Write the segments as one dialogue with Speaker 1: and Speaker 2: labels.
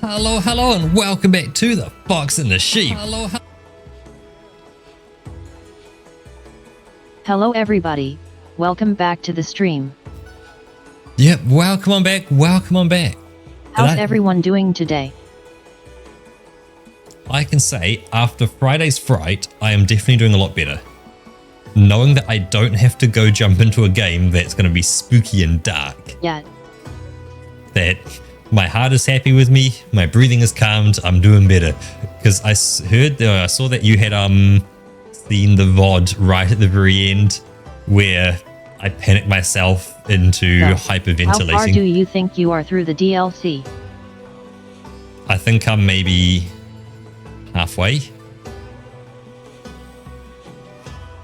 Speaker 1: Hello, hello, and welcome back to the Fox and the Sheep.
Speaker 2: Hello everybody, welcome back to the stream.
Speaker 1: Yep, welcome on back, welcome on back.
Speaker 2: How's everyone doing today?
Speaker 1: I can say, after Friday's fright, I am definitely doing a lot better. Knowing that I don't have to go jump into a game that's going to be spooky and dark.
Speaker 2: Yeah.
Speaker 1: That my heart is happy with me, my breathing is calmed, I'm doing better. Because I saw that you had seen the VOD right at the very end where I panicked myself into hyperventilating.
Speaker 2: How far do you think you are through the DLC?
Speaker 1: I think I'm maybe halfway.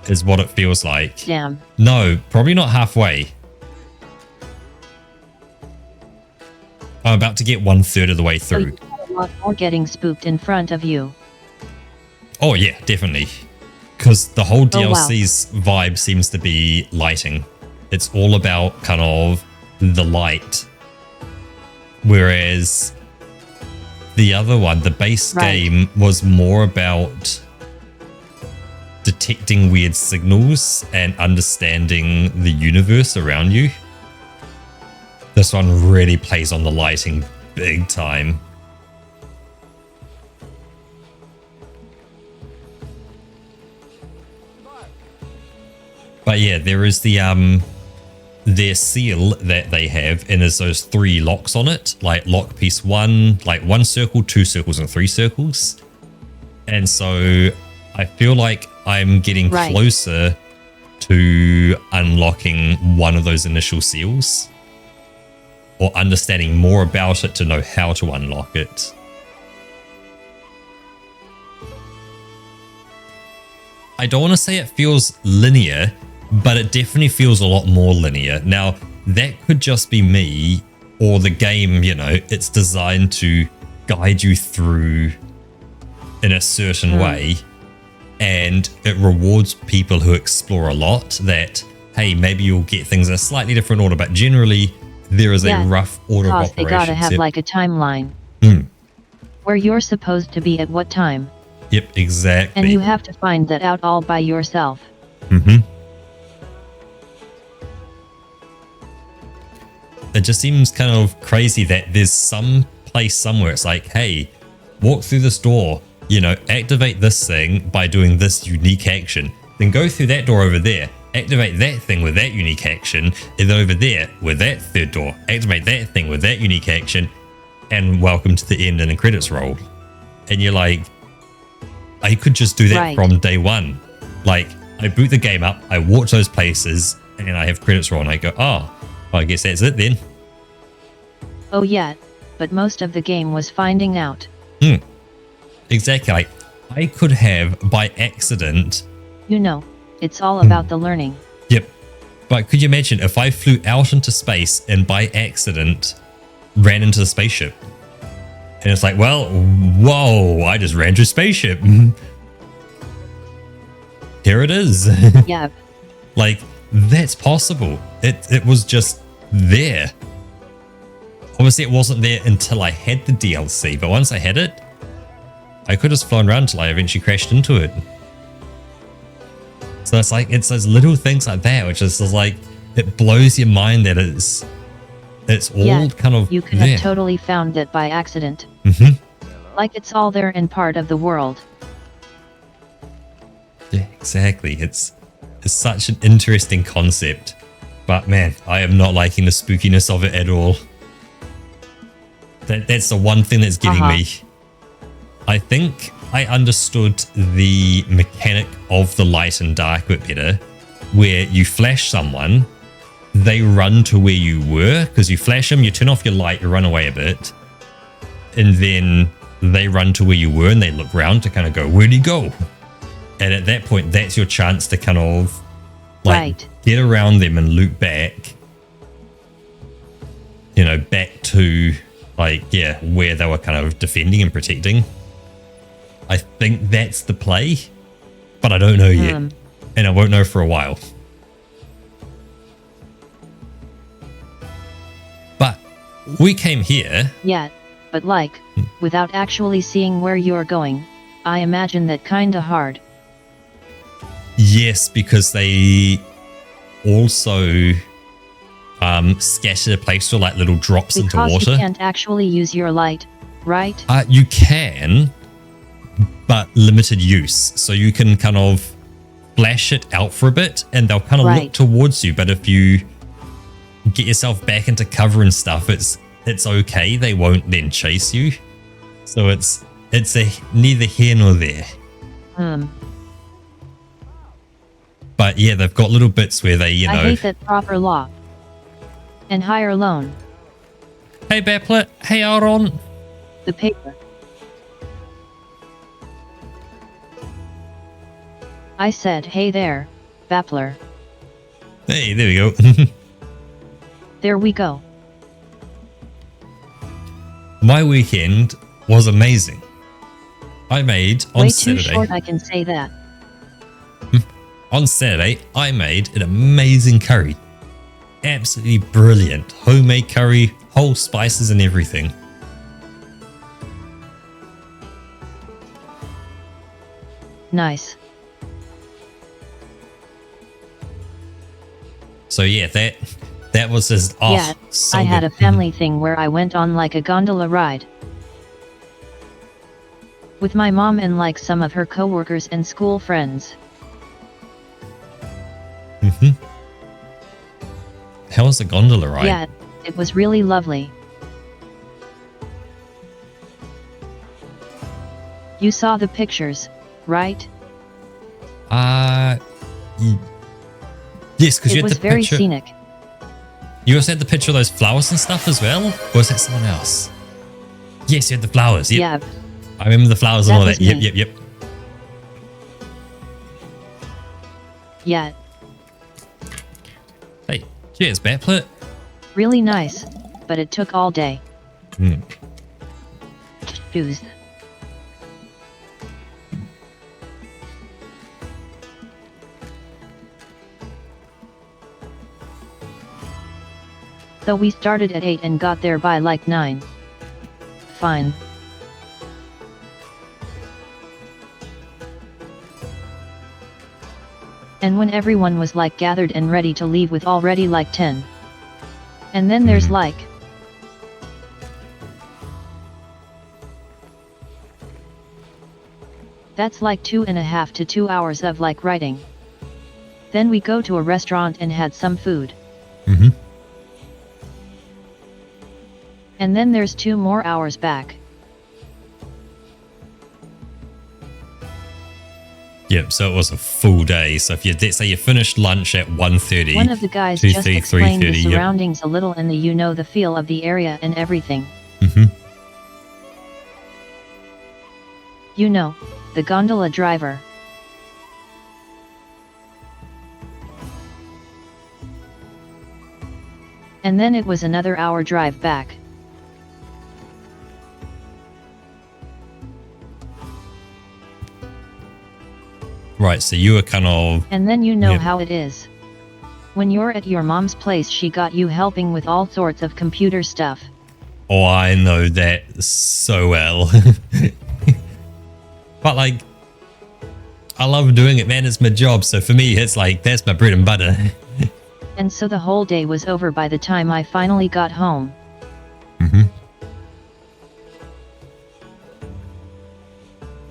Speaker 1: Is what it feels like.
Speaker 2: Damn.
Speaker 1: No, probably not halfway. I'm about to get 1/3 of the way through.
Speaker 2: So you have a lot more getting spooked in front of you.
Speaker 1: Oh yeah, definitely. Because the whole DLC's vibe seems to be lighting. It's all about kind of the light. Whereas the other one, the base game, was more about detecting weird signals and understanding the universe around you. This one really plays on the lighting big time. But yeah, there is their seal that they have, and there's those 3 locks on it, like lock piece 1, like 1 circle, 2 circles, and 3 circles. And so I feel like I'm getting closer to unlocking one of those initial seals, or understanding more about it to know how to unlock it. I don't want to say it feels linear, but it definitely feels a lot more linear. Now, that could just be me, or the game, you know, it's designed to guide you through in a certain way, and it rewards people who explore a lot that, hey, maybe you'll get things in a slightly different order, but generally there is a rough order of operations.
Speaker 2: They gotta have like a timeline where you're supposed to be at what time.
Speaker 1: Yep, exactly.
Speaker 2: And you have to find that out all by yourself.
Speaker 1: It just seems kind of crazy that there's some place somewhere it's like, hey, walk through this door, you know, activate this thing by doing this unique action, then go through that door over there, activate that thing with that unique action, and then over there with that 3rd door, activate that thing with that unique action, and welcome to the end and the credits roll. And you're like, I could just do that from day one. Like, I boot the game up, I walk to those places, and I have credits roll, and I go, oh, well, I guess that's it then.
Speaker 2: Oh yeah, but most of the game was finding out.
Speaker 1: Exactly. Like, I could have, by accident...
Speaker 2: You know, it's all about the learning.
Speaker 1: Yep. But could you imagine if I flew out into space and by accident ran into the spaceship? And it's like, well, whoa, I just ran into a spaceship. Here it is.
Speaker 2: Yeah.
Speaker 1: Like, that's possible. It was just there. Obviously, it wasn't there until I had the DLC, but once I had it, I could have flown around until I eventually crashed into it. So it's like, it's those little things like that, which is just like, it blows your mind that it's all kind of
Speaker 2: you could
Speaker 1: there.
Speaker 2: have totally found it by accident. Like it's all there and part of the world.
Speaker 1: Yeah, exactly. It's such an interesting concept, but man, I am not liking the spookiness of it at all. That's the one thing that's getting me. I think I understood the mechanic of the light and dark a bit better, where you flash someone, they run to where you were, because you flash them, you turn off your light, you run away a bit, and then they run to where you were and they look around to kind of go, where'd he go? And at that point, that's your chance to kind of like get around them and loop back, you know, back to like, yeah, where they were kind of defending and protecting. I think that's the play, but I don't know yet, and I won't know for a while. But we came here.
Speaker 2: Yeah. But like, without actually seeing where you're going, I imagine that kinda hard.
Speaker 1: Yes, because they also scatter Play Store like little drops into
Speaker 2: Because
Speaker 1: water.
Speaker 2: you can't actually use your light, right?
Speaker 1: You can, but limited use. So you can kind of flash it out for a bit and they'll kind of look towards you. But if you get yourself back into cover and stuff, it's okay. They won't then chase you. So it's neither here nor there. But yeah, they've got little bits where they,
Speaker 2: I hate that proper law. And higher loan.
Speaker 1: Hey Baplet, hey Aaron.
Speaker 2: The paper. I said hey there, Bapler.
Speaker 1: Hey, there we go.
Speaker 2: There we go.
Speaker 1: My weekend was amazing. I made on
Speaker 2: Way
Speaker 1: Saturday.
Speaker 2: too short, I can say that.
Speaker 1: On Saturday, I made an amazing curry. Absolutely brilliant. Homemade curry, whole spices and everything.
Speaker 2: Nice.
Speaker 1: So yeah, that was just so
Speaker 2: I had
Speaker 1: good.
Speaker 2: a family thing where I went on like a gondola ride. With my mom and like some of her coworkers and school friends.
Speaker 1: How was the gondola ride?
Speaker 2: Yeah, it was really lovely. You saw the pictures, right?
Speaker 1: Yes, because you
Speaker 2: It
Speaker 1: had
Speaker 2: was
Speaker 1: the
Speaker 2: very
Speaker 1: picture.
Speaker 2: scenic.
Speaker 1: You also had the picture of those flowers and stuff as well? Or was that someone else? Yes, you had the flowers. Yep.
Speaker 2: Yeah,
Speaker 1: I remember the flowers and
Speaker 2: That
Speaker 1: all
Speaker 2: was
Speaker 1: that. Yep,
Speaker 2: me.
Speaker 1: yep, yep.
Speaker 2: yeah,
Speaker 1: Hey, cheers, Baplet.
Speaker 2: really nice, but it took all day. Choose. So we started at 8 and got there by like 9. Fine. And when everyone was like gathered and ready to leave with already like 10. And then there's like... That's like 2.5 to 2 hours of like writing. Then we go to a restaurant and had some food. And then there's 2 more hours back.
Speaker 1: Yep, so it was a full day. So if you say you finished lunch at 1:30,
Speaker 2: One of the guys
Speaker 1: 2:30,
Speaker 2: just explained the
Speaker 1: 3:30, yep.
Speaker 2: surroundings a little and the feel of the area and everything. You know, the gondola driver. And then it was another hour drive back.
Speaker 1: Right, so you were kind of...
Speaker 2: And then you know
Speaker 1: Yep.
Speaker 2: how it is. When you're at your mom's place, she got you helping with all sorts of computer stuff.
Speaker 1: Oh, I know that so well. But like, I love doing it, man. It's my job. So for me, it's like, that's my bread and butter.
Speaker 2: And so the whole day was over by the time I finally got home.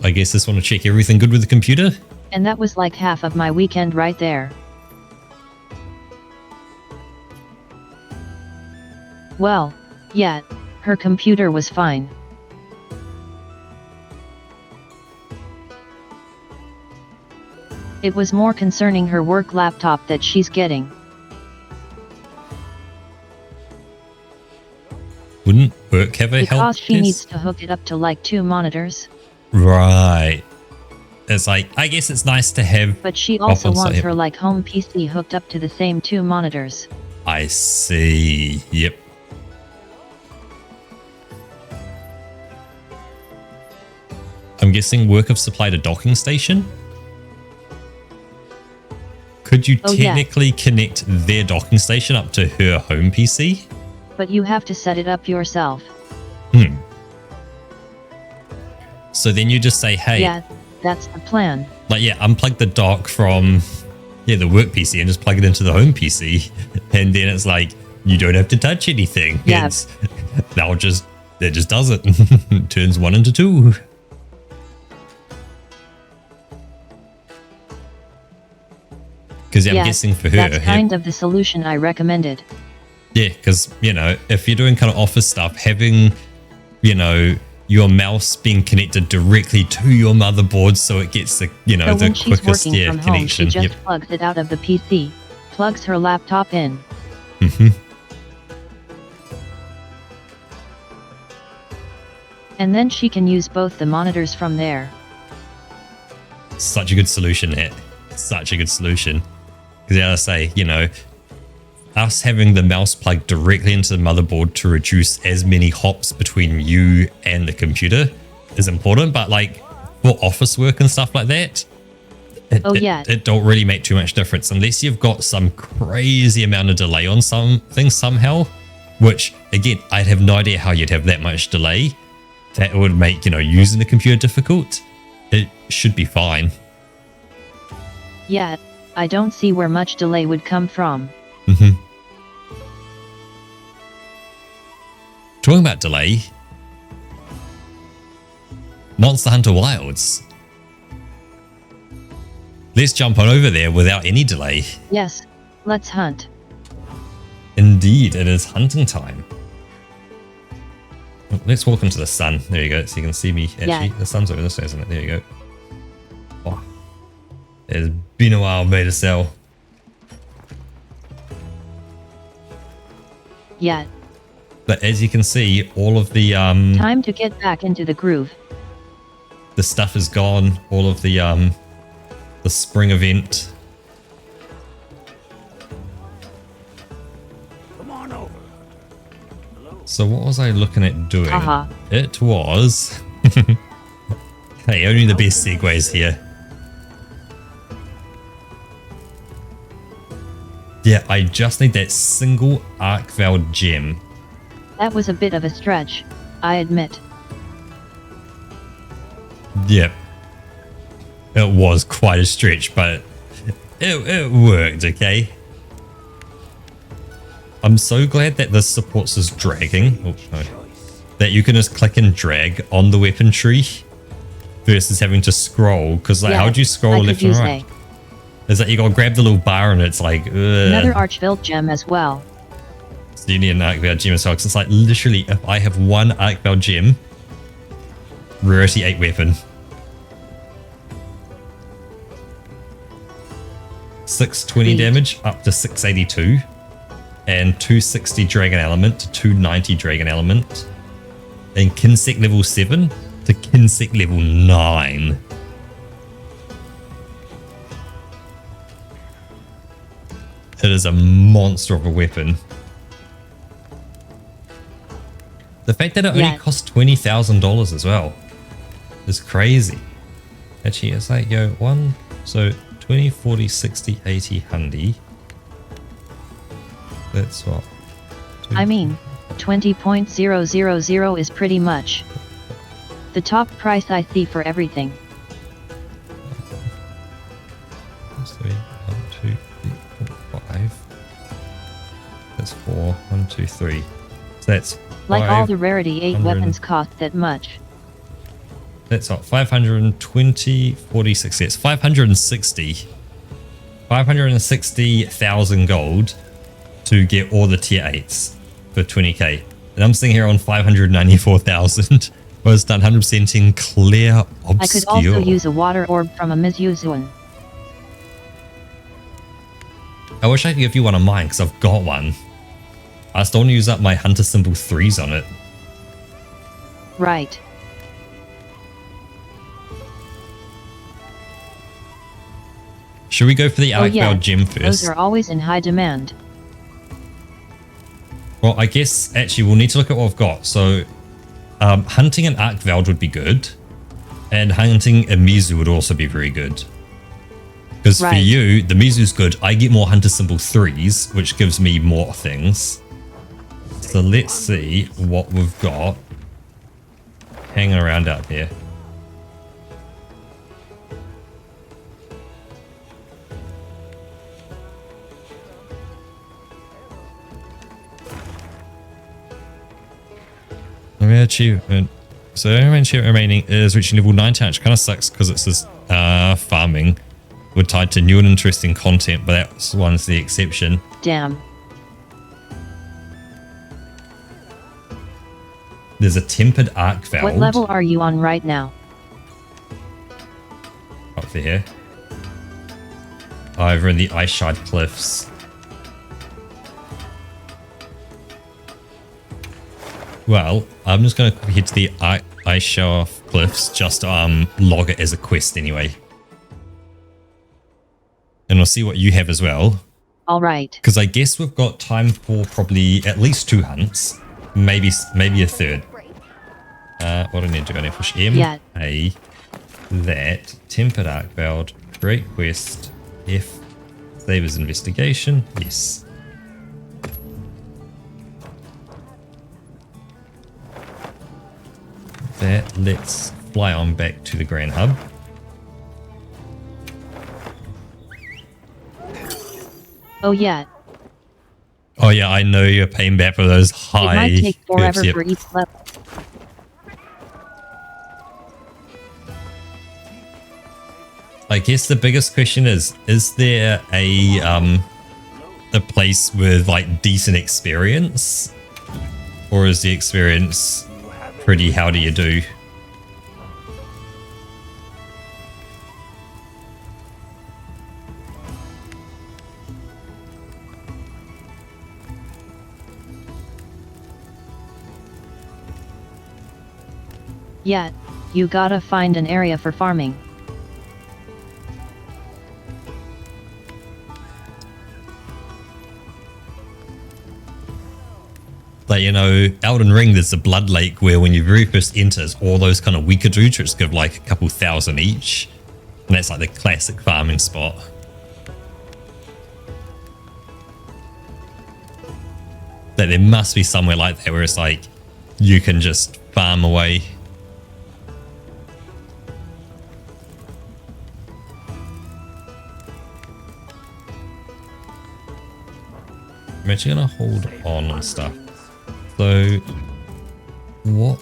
Speaker 1: I guess just want to check everything good with the computer.
Speaker 2: And that was like half of my weekend right there. Well, yeah, her computer was fine. It was more concerning her work laptop that she's getting.
Speaker 1: Wouldn't work have a help
Speaker 2: Because she
Speaker 1: desk?
Speaker 2: needs to hook it up to like 2 monitors.
Speaker 1: Right. It's like, I guess it's nice to have...
Speaker 2: But she also
Speaker 1: on
Speaker 2: wants
Speaker 1: site.
Speaker 2: her like home PC hooked up to the same 2 monitors.
Speaker 1: I see. Yep. I'm guessing work have supplied a docking station? Could you
Speaker 2: Oh, yeah.
Speaker 1: technically connect their docking station up to her home PC?
Speaker 2: But you have to set it up yourself.
Speaker 1: So then you just say, hey,
Speaker 2: Yeah, that's the plan.
Speaker 1: like, yeah, unplug the dock from, yeah, the work PC and just plug it into the home PC. And then it's like, you don't have to touch anything.
Speaker 2: Yeah.
Speaker 1: It's, it just does it. It turns 1 into 2. Because I'm guessing for her.
Speaker 2: That's kind of the solution I recommended.
Speaker 1: Yeah, because, you know, if you're doing kind of office stuff, having, you know, your mouse being connected directly to your motherboard so it gets the, you know,
Speaker 2: So
Speaker 1: the
Speaker 2: when she's
Speaker 1: quickest
Speaker 2: working from home, she
Speaker 1: connection.
Speaker 2: just plugs it out of the PC, plugs her laptop in.
Speaker 1: Mm-hmm.
Speaker 2: And then she can use both the monitors from there.
Speaker 1: Such a good solution, Nat. Such a good solution. Because I say, you know, us having the mouse plugged directly into the motherboard to reduce as many hops between you and the computer is important. But like for office work and stuff like that, it don't really make too much difference unless you've got some crazy amount of delay on some things somehow, which again, I'd have no idea how you'd have that much delay. That would make, you know, using the computer difficult. It should be fine.
Speaker 2: Yeah, I don't see where much delay would come from.
Speaker 1: Mm-hmm. Talking about delay, Monster Hunter Wilds. Let's jump on over there without any delay.
Speaker 2: Yes, let's hunt.
Speaker 1: Indeed, it is hunting time. Let's walk into the sun. There you go, so you can see me. Actually, the sun's over this way, isn't it? There you go. Oh, it's been a while, Beta Cell.
Speaker 2: Yeah.
Speaker 1: But as you can see, all of the
Speaker 2: time to get back into the groove.
Speaker 1: The stuff is gone. All of the spring event.
Speaker 3: Come on over.
Speaker 1: So what was I looking at doing? It was... Hey, only the best segues here. Yeah, I just need that single Arc Valve gem.
Speaker 2: That was a bit of a stretch, I admit.
Speaker 1: Yep. It was quite a stretch, but it worked, okay? I'm so glad that this supports this dragging. Oh, no. That you can just click and drag on the weapon tree versus having to scroll. Because like, how do you scroll left and right? Is that you gotta grab the little bar and it's like, ugh.
Speaker 2: Another Archveld gem as well.
Speaker 1: So you need an Arc Valve gem as well. Because it's like literally, if I have one Arc Valve gem, rarity 8 weapon. 620 damage up to 682. And 260 Dragon Element to 290 Dragon Element. And Kinsec level 7 to Kinsec level 9. It is a monster of a weapon. The fact that it only costs $20,000 as well is crazy. Actually, it's like, yo, one, so 20, 40, 60, 80, 100. That's what?
Speaker 2: I mean, 20.000 is pretty much the top price I see for everything.
Speaker 1: That's 3, 1, 2, 3, 4, 5. That's 4, 1, 2, 3. So that's
Speaker 2: like all the rarity 8 weapons cost that much.
Speaker 1: That's what, 520, 46, yes, 560. 560,000 gold to get all the tier 8s for 20k. And I'm sitting here on 594,000. Was done 100% in clear obscure.
Speaker 2: I could also use a water orb from a Mizuzuan.
Speaker 1: I wish I could give you one of mine because I've got one. I just don't want to use up my Hunter Symbol 3s on it.
Speaker 2: Right.
Speaker 1: Should we go for the Arc Valve gem first?
Speaker 2: Those are always in high demand.
Speaker 1: Well, I guess actually we'll need to look at what we've got. So hunting an Arc Valve would be good. And hunting a Mizu would also be very good. Because for you, the Mizu's good. I get more Hunter Symbol 3s, which gives me more things. So let's see what we've got hanging around out here. achievement. So the only achievement remaining is reaching level 19, which kind of sucks because it says farming. We're tied to new and interesting content, but that one's the exception.
Speaker 2: Damn.
Speaker 1: There's a tempered arc valve.
Speaker 2: What level are you on right now?
Speaker 1: Up there. Over in the Ice Shard Cliffs. Well, I'm just going to head to the Ice Shard Cliffs just to log it as a quest anyway. And we'll see what you have as well.
Speaker 2: All right.
Speaker 1: Because I guess we've got time for probably at least 2 hunts. Maybe a third. What do I need to do? I need to push M,
Speaker 2: Yeah.
Speaker 1: A, that, tempered arc valve, great quest, F, save as investigation, yes. That, let's fly on back to the Grand Hub.
Speaker 2: Oh yeah.
Speaker 1: Oh yeah, I know you're paying back for those high.
Speaker 2: It might take forever
Speaker 1: curves, yep.
Speaker 2: for each level.
Speaker 1: I guess the biggest question is there a place with like decent experience? Or is the experience pretty how do you do?
Speaker 2: Yeah, you gotta find an area for farming.
Speaker 1: Like, you know, Elden Ring, there's the Blood Lake where when you very first enter, it's all those kind of weaker dudes which give like a couple thousand each. And that's like the classic farming spot. Like, there must be somewhere like that where it's like, you can just farm away. I'm actually going to hold on stuff. So, what?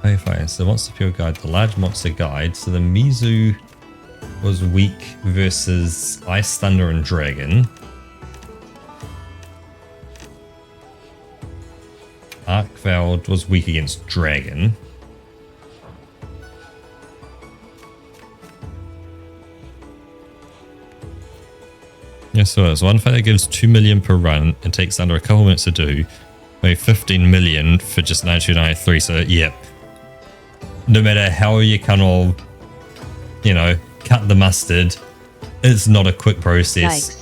Speaker 1: Okay, so Monster Pure Guide, the large monster guide. So the Mizu was weak versus Ice, Thunder, and Dragon. Arkveld was weak against Dragon. Yes, so it's one fight that gives 2 million per run and takes under a couple minutes to do. Maybe 15 million for just 9293. So, yeah. No matter how you kind of, you know, cut the mustard, it's not a quick process.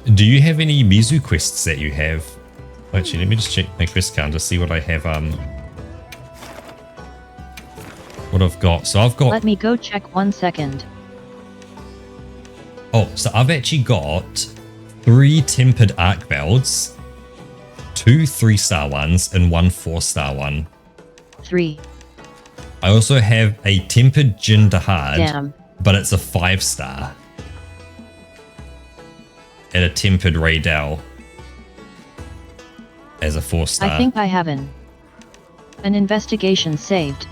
Speaker 1: Yikes. Do you have any Mizu quests that you have? Actually, let me just check my quest count to see what I have. What I've got. So I've got.
Speaker 2: Let me go check 1 second.
Speaker 1: Oh, so I've actually got 3 tempered arc belts, 2 3-star ones, and 1 4-star one.
Speaker 2: 3.
Speaker 1: I also have a tempered Jindahad,
Speaker 2: Damn.
Speaker 1: but it's a 5-star. And a tempered Raydell as a 4-star.
Speaker 2: I think I have an investigation saved.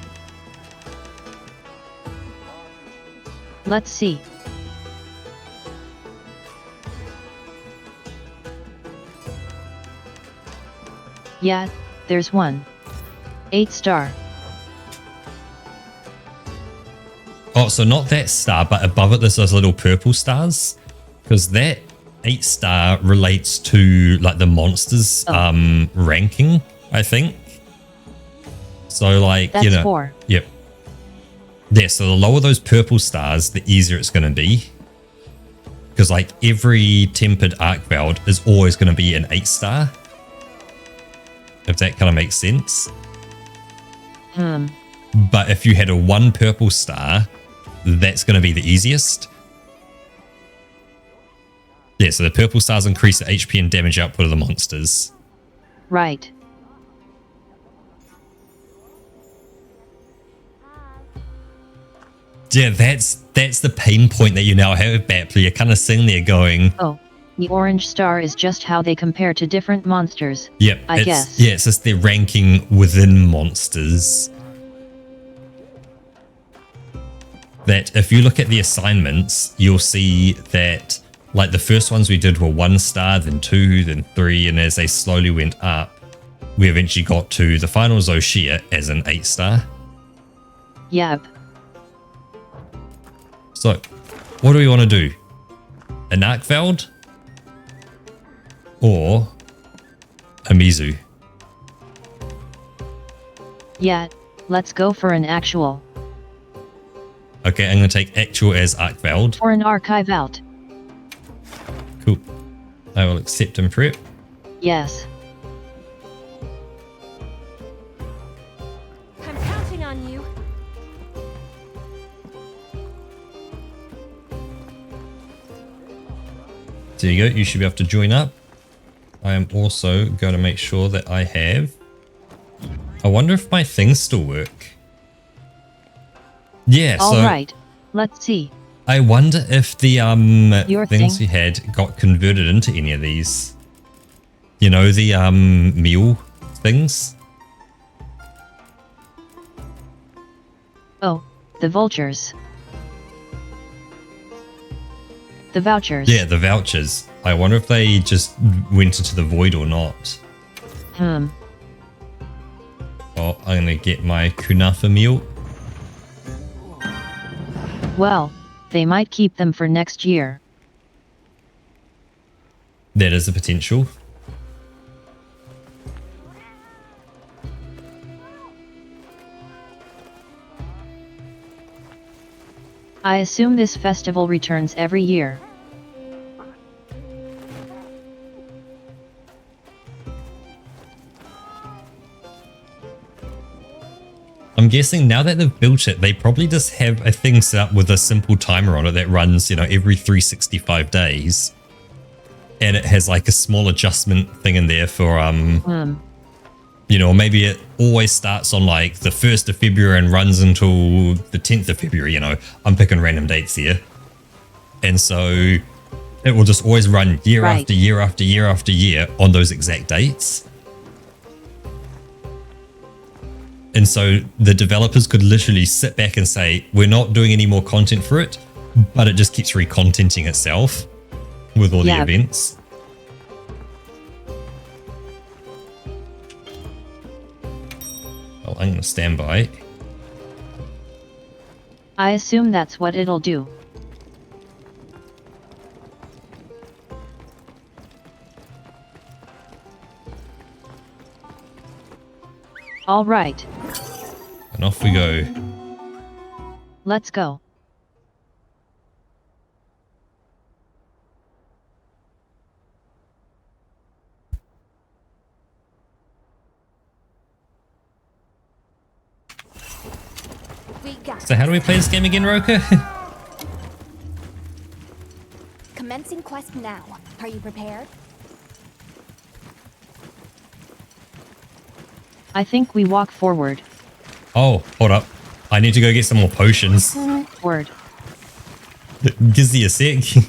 Speaker 2: Let's see. Yeah, there's one. 8-star.
Speaker 1: Oh, so not that star, but above it there's those little purple stars. Because that 8-star relates to like the monsters ranking, I think. So like,
Speaker 2: that's
Speaker 1: you know.
Speaker 2: 4.
Speaker 1: Yep. Yeah, so the lower those purple stars, the easier it's going to be. Because like every tempered Arkveld is always going to be an 8-star. If that kind of makes sense. But if you had a 1 purple star, that's going to be the easiest. Yeah, so the purple stars increase the HP and damage output of the monsters.
Speaker 2: Right.
Speaker 1: Yeah, that's the pain point that you now have, Bapley. You're kind of sitting there going,
Speaker 2: oh, The orange star is just how they compare to different monsters.
Speaker 1: Yep.
Speaker 2: I guess.
Speaker 1: Yeah, it's just their ranking within monsters. That if you look at the assignments, you'll see that like the first ones we did were 1 star, then 2, then 3, and as they slowly went up, we eventually got to the final Zoshia as an 8 star.
Speaker 2: Yep.
Speaker 1: So, what do we want to do? An Arkveld? Or a Mizu?
Speaker 2: Yeah, let's go for an actual.
Speaker 1: Okay, I'm going to take actual as Arkveld.
Speaker 2: Or an archive out.
Speaker 1: Cool. I will accept and prep.
Speaker 2: Yes.
Speaker 3: I'm counting on you.
Speaker 1: There you go, you should be able to join up. I am also going to make sure that I have... I wonder if my things still work. Yeah, so...
Speaker 2: Alright, let's see.
Speaker 1: I wonder if the things
Speaker 2: thing.
Speaker 1: we had got converted into any of these. You know, the meal things?
Speaker 2: Oh, the vultures. The vouchers.
Speaker 1: Yeah, the vouchers. I wonder if they just went into the void or not.
Speaker 2: Hmm.
Speaker 1: Oh, I'm going to get my kunafa meal.
Speaker 2: Well, they might keep them for next year.
Speaker 1: That is a potential.
Speaker 2: I assume this festival returns every year.
Speaker 1: I'm guessing now that they've built it, they probably just have a thing set up with a simple timer on it that runs, you know, every 365 days. And it has like a small adjustment thing in there for, you know, maybe it always starts on like the 1st of February and runs until the 10th of February, you know. I'm picking random dates here. And so it will just always run year after year after year after year on those exact dates. And so the developers could literally sit back and say, we're not doing any more content for it, but it just keeps recontenting itself with all the events. Well, I'm going to stand by.
Speaker 2: I assume that's what it'll do. All right.
Speaker 1: And off we go.
Speaker 2: Let's go.
Speaker 3: We got
Speaker 1: So how do we play this game again, Roka?
Speaker 3: commencing quest now. Are you prepared?
Speaker 2: I think we walk forward.
Speaker 1: Oh, hold up. I need to go get some more potions.
Speaker 2: Word.
Speaker 1: Gizzy a sec.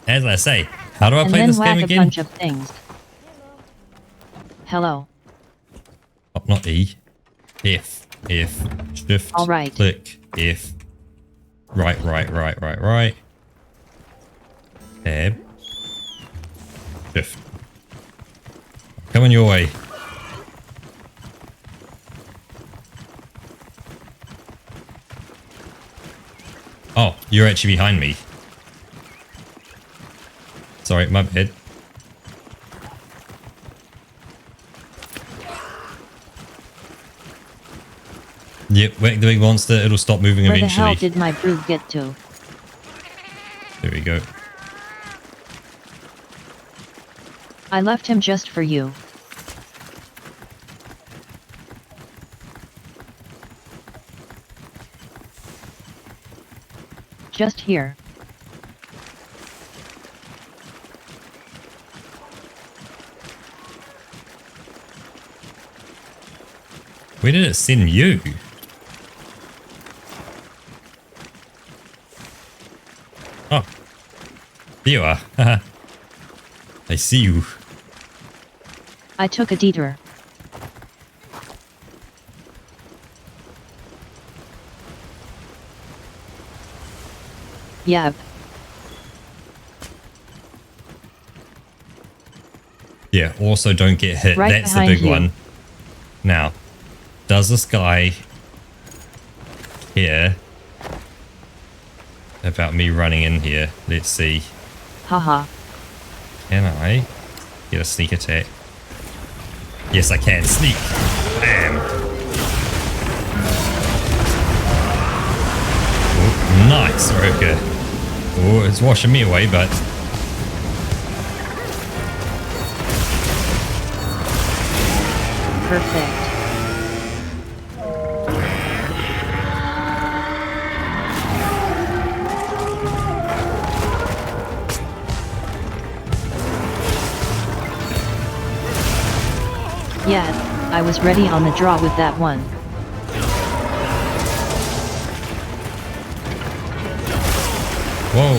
Speaker 1: As I say, how do I play this game
Speaker 2: And then whack a
Speaker 1: again?
Speaker 2: bunch of things. Hello.
Speaker 1: Oh, not E. F. Shift.
Speaker 2: All right.
Speaker 1: Click. F. Right. Tab. Shift. Coming your way. Oh, you're actually behind me. Sorry, my bad. Yep, whack the big monster, it'll stop moving
Speaker 2: Where
Speaker 1: eventually.
Speaker 2: the hell did my brood get to?
Speaker 1: There we go.
Speaker 2: I left him just for you. Just here.
Speaker 1: Where did it send you? Oh, There you are. I see you.
Speaker 2: I took a detour. Yep.
Speaker 1: Yeah, also don't get hit.
Speaker 2: Right
Speaker 1: That's the
Speaker 2: behind
Speaker 1: big
Speaker 2: you.
Speaker 1: one. Now, does this guy care about me running in here? Let's see.
Speaker 2: Haha.
Speaker 1: Can I get a sneak attack? Yes, I can. Sneak. Bam. Oh, nice, Roka. Oh, it's washing me away, but...
Speaker 2: Perfect. Yeah, I was ready on the draw with that one.
Speaker 1: Whoa.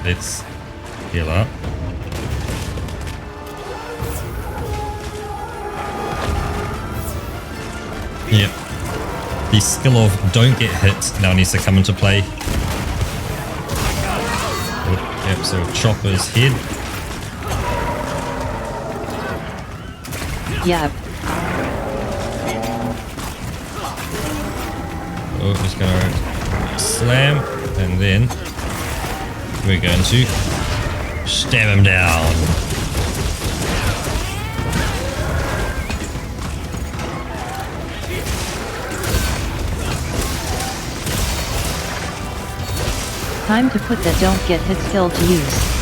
Speaker 1: Let's heal up. Yep. The skill of don't get hit now needs to come into play. Oh, yep, so Chopper's head.
Speaker 2: Yep.
Speaker 1: Oh, just gonna slam, and then we're going to stab him down.
Speaker 2: Time to put that don't get hit skill to use.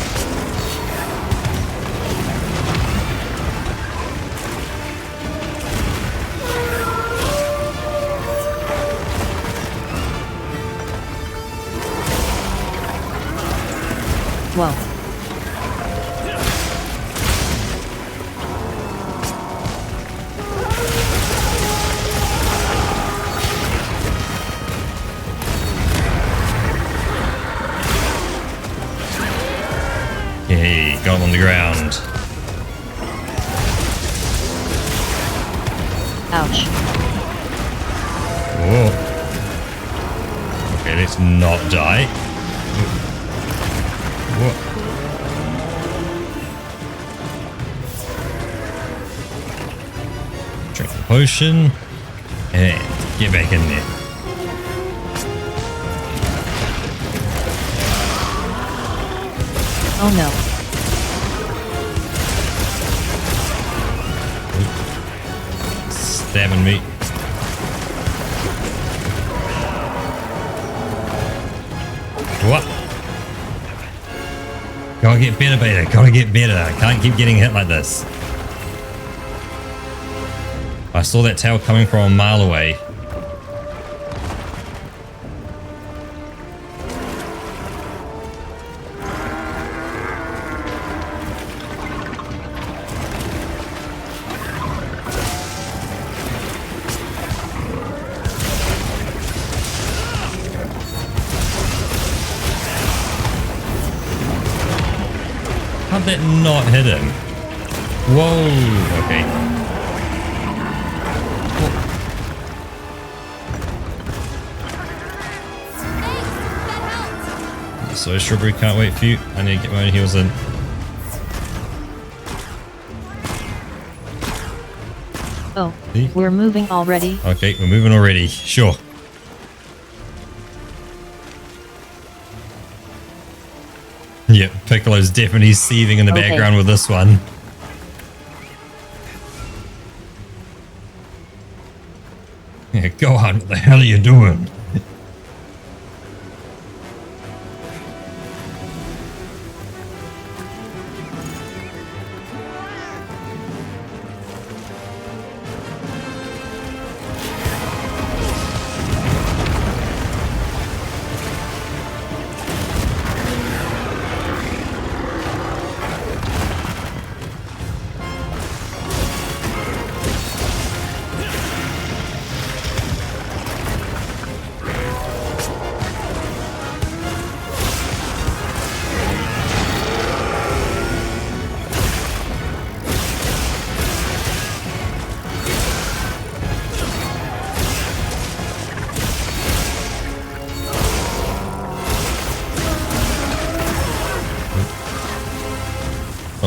Speaker 2: Whoa.
Speaker 1: Hey, got him on the ground.
Speaker 2: Ouch.
Speaker 1: Whoa. Okay, let's not die. Whoa. Drink the potion. And get back in there.
Speaker 2: Oh no.
Speaker 1: Stabbing me. What? Gotta get better, beta. Gotta get better. I can't keep getting hit like this. I saw that tail coming from a mile away. How'd that not hit him? Whoa, okay. So Strawberry, can't wait for you. I need to get my own heals in.
Speaker 2: Oh,
Speaker 1: See?
Speaker 2: we're moving already.
Speaker 1: Okay, we're moving already. Sure. Yep, Piccolo's definitely seething in the
Speaker 2: Okay.
Speaker 1: background with this one. Yeah, go on, what the hell are you doing?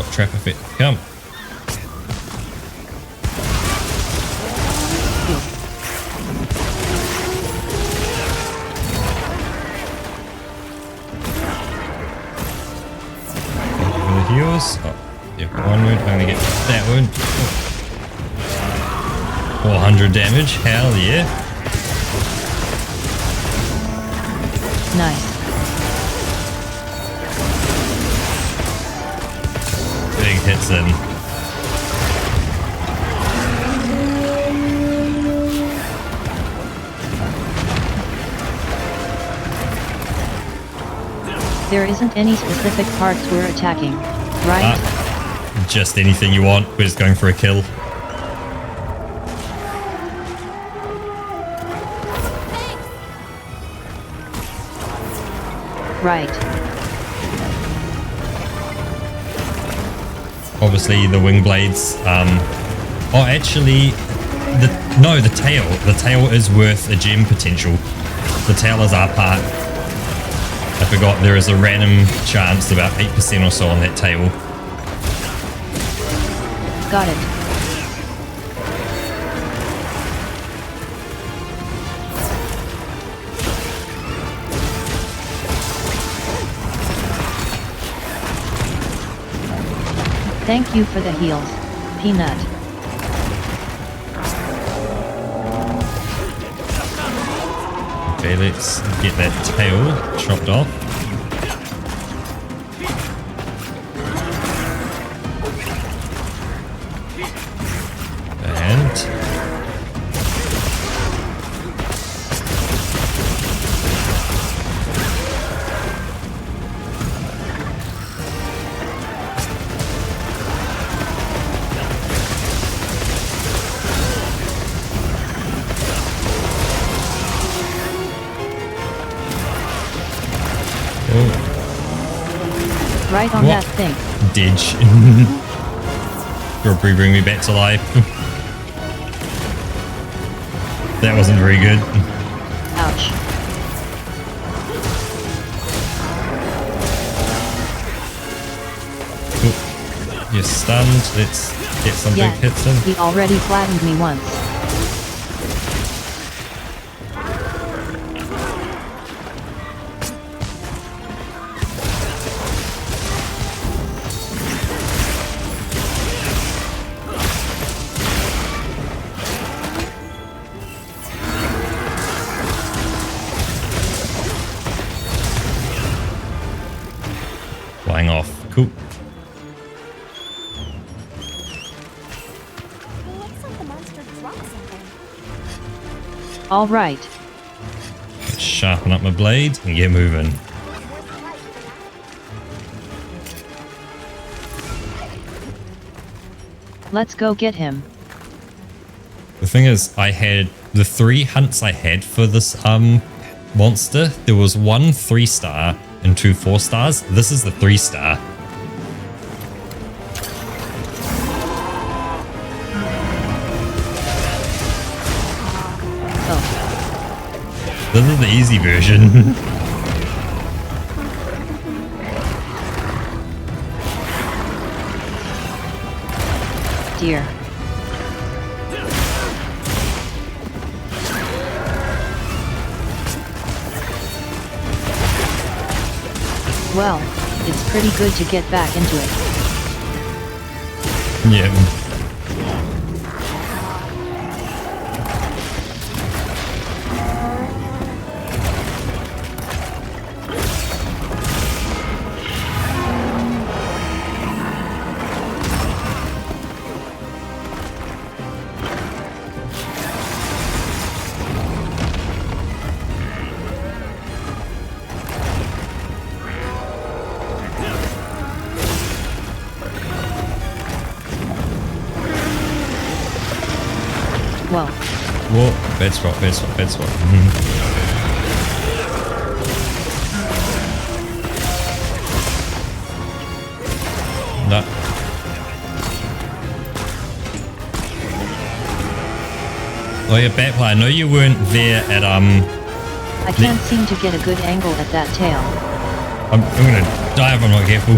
Speaker 1: Shock trap effect. Come. Heals. Oh, yeah, one wound. I'm gonna get that wound. 400 damage. Hell yeah.
Speaker 2: Nice.
Speaker 1: Big hits in.
Speaker 2: There isn't any specific parts we're attacking, right?
Speaker 1: Just anything you want. We're just going for a kill.
Speaker 2: Right.
Speaker 1: Obviously the wing blades. Oh, actually, the tail. The tail is worth a gem potential. The tail is our part. I forgot there is a random chance, about 8% or so on that tail.
Speaker 2: Got it. Thank you for the heals, Peanut.
Speaker 1: Okay, let's get that tail chopped off. And
Speaker 2: Right on
Speaker 1: what?
Speaker 2: that thing.
Speaker 1: Didge. Robbery bring me back to life. That wasn't very good.
Speaker 2: Ouch.
Speaker 1: Cool. You're stunned. Let's get some
Speaker 2: Yeah,
Speaker 1: big hits in.
Speaker 2: he already flattened me once.
Speaker 1: Flying off. Cool.
Speaker 3: Looks like the monster dropped something.
Speaker 2: All right.
Speaker 1: Sharpen up my blade and get moving.
Speaker 2: Let's go get him.
Speaker 1: The thing is, I had the 3 hunts I had for this monster. There was 1 3-star and 2 4-stars. This is the 3-star.
Speaker 2: Oh,
Speaker 1: This is the easy version.
Speaker 2: dear. Well, it's pretty good to get back into it.
Speaker 1: Yeah.
Speaker 2: Whoa.
Speaker 1: Whoa, bed swap, bed swap, bed swap. No. Oh yeah, Batplay, I know you weren't there at
Speaker 2: I can't seem to get a good angle at that tail.
Speaker 1: I'm gonna die if I'm not careful.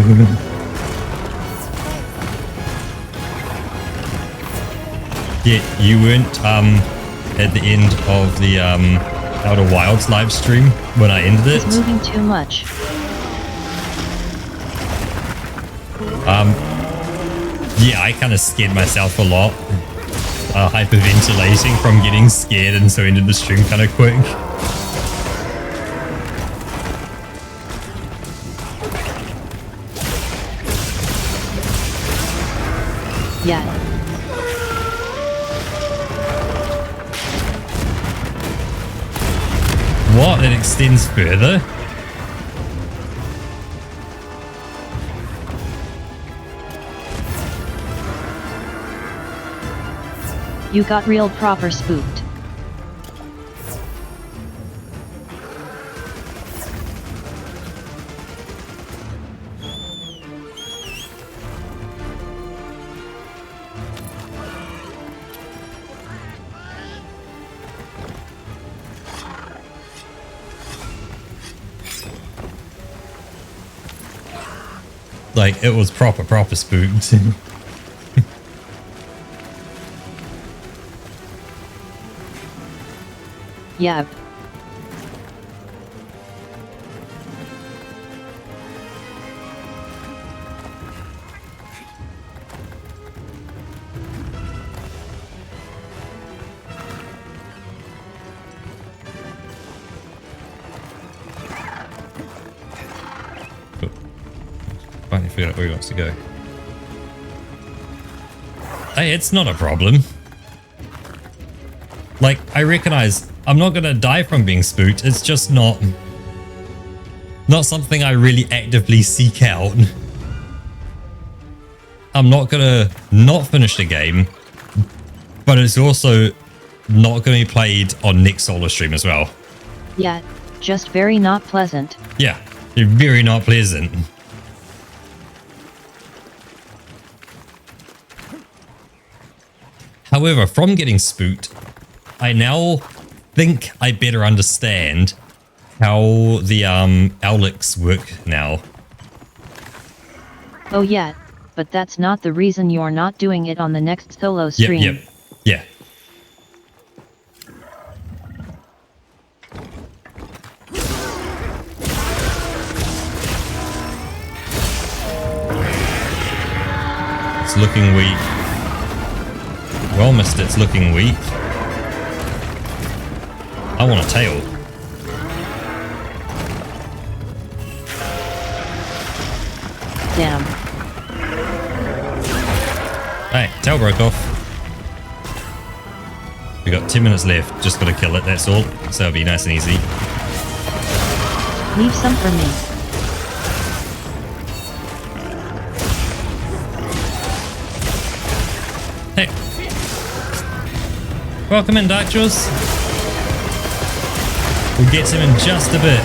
Speaker 1: Yeah, you weren't at the end of the Outer Wilds live stream when I ended it.
Speaker 2: He's moving too much.
Speaker 1: Yeah, I kind of scared myself a lot. Hyperventilating from getting scared, and so ended the stream kind of quick.
Speaker 2: Yeah.
Speaker 1: What? It extends further?
Speaker 2: You got real proper spooked.
Speaker 1: Like, it was proper spooked.
Speaker 2: Yeah.
Speaker 1: Finally figured out where he wants to go. Hey, it's not a problem. Like, I recognize I'm not gonna die from being spooked. It's just not something I really actively seek out. I'm not gonna not finish the game, but it's also not gonna be played on next solo stream as well.
Speaker 2: Yeah, just very not pleasant.
Speaker 1: Yeah, very not pleasant. However, from getting spooked, I now think I better understand how the Owlix work now.
Speaker 2: Oh yeah, but that's not the reason you're not doing it on the next solo stream.
Speaker 1: Yeah. It's looking weak. Well, missed it's looking weak. I want a tail.
Speaker 2: Damn.
Speaker 1: Hey, tail broke off. We got 10 minutes left. Just gotta kill it, that's all. So it'll be nice and easy.
Speaker 2: Leave some for me.
Speaker 1: Hey. Welcome in, Darkjaws. We'll get to him in just a bit.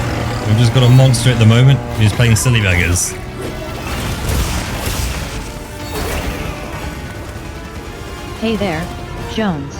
Speaker 1: We've just got a monster at the moment who's playing silly buggers.
Speaker 2: Hey there, Jones.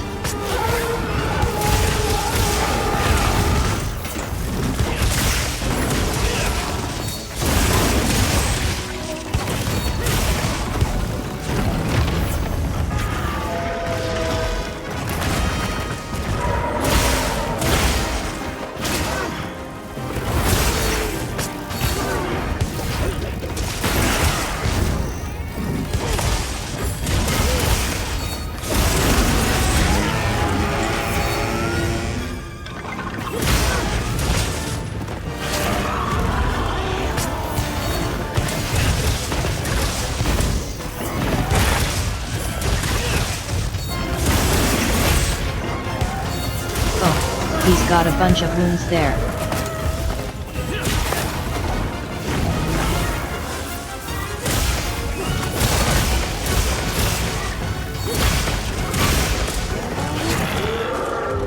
Speaker 2: He's got a bunch of wounds there.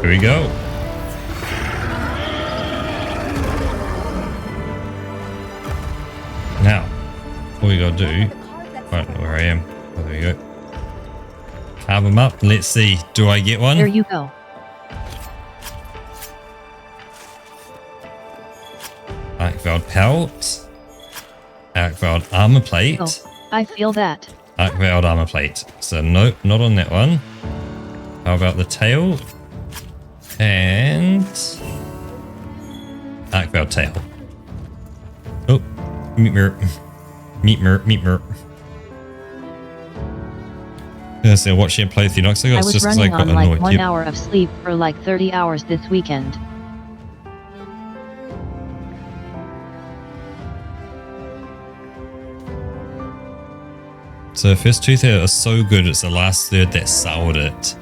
Speaker 1: Here we go. Now, what we gotta do, I don't know where I am. Oh, there you go. Carve them up. Let's see. Do I get one?
Speaker 2: There you go.
Speaker 1: Arcveld pelt. Arcveld armor plate.
Speaker 2: Oh, I feel that.
Speaker 1: Arcveld armor plate. So nope, not on that one. How about the tail? And... Arcvale tail. Oh, meat mirror. Meat mirror, meat mirror. Yeah, so watching a playthrough Nox,
Speaker 2: I was
Speaker 1: just because I
Speaker 2: running
Speaker 1: got
Speaker 2: on
Speaker 1: annoyed.
Speaker 2: like 1 hour of sleep for like 30 hours this weekend.
Speaker 1: So the first two thirds are so good, it's the last third that soured it.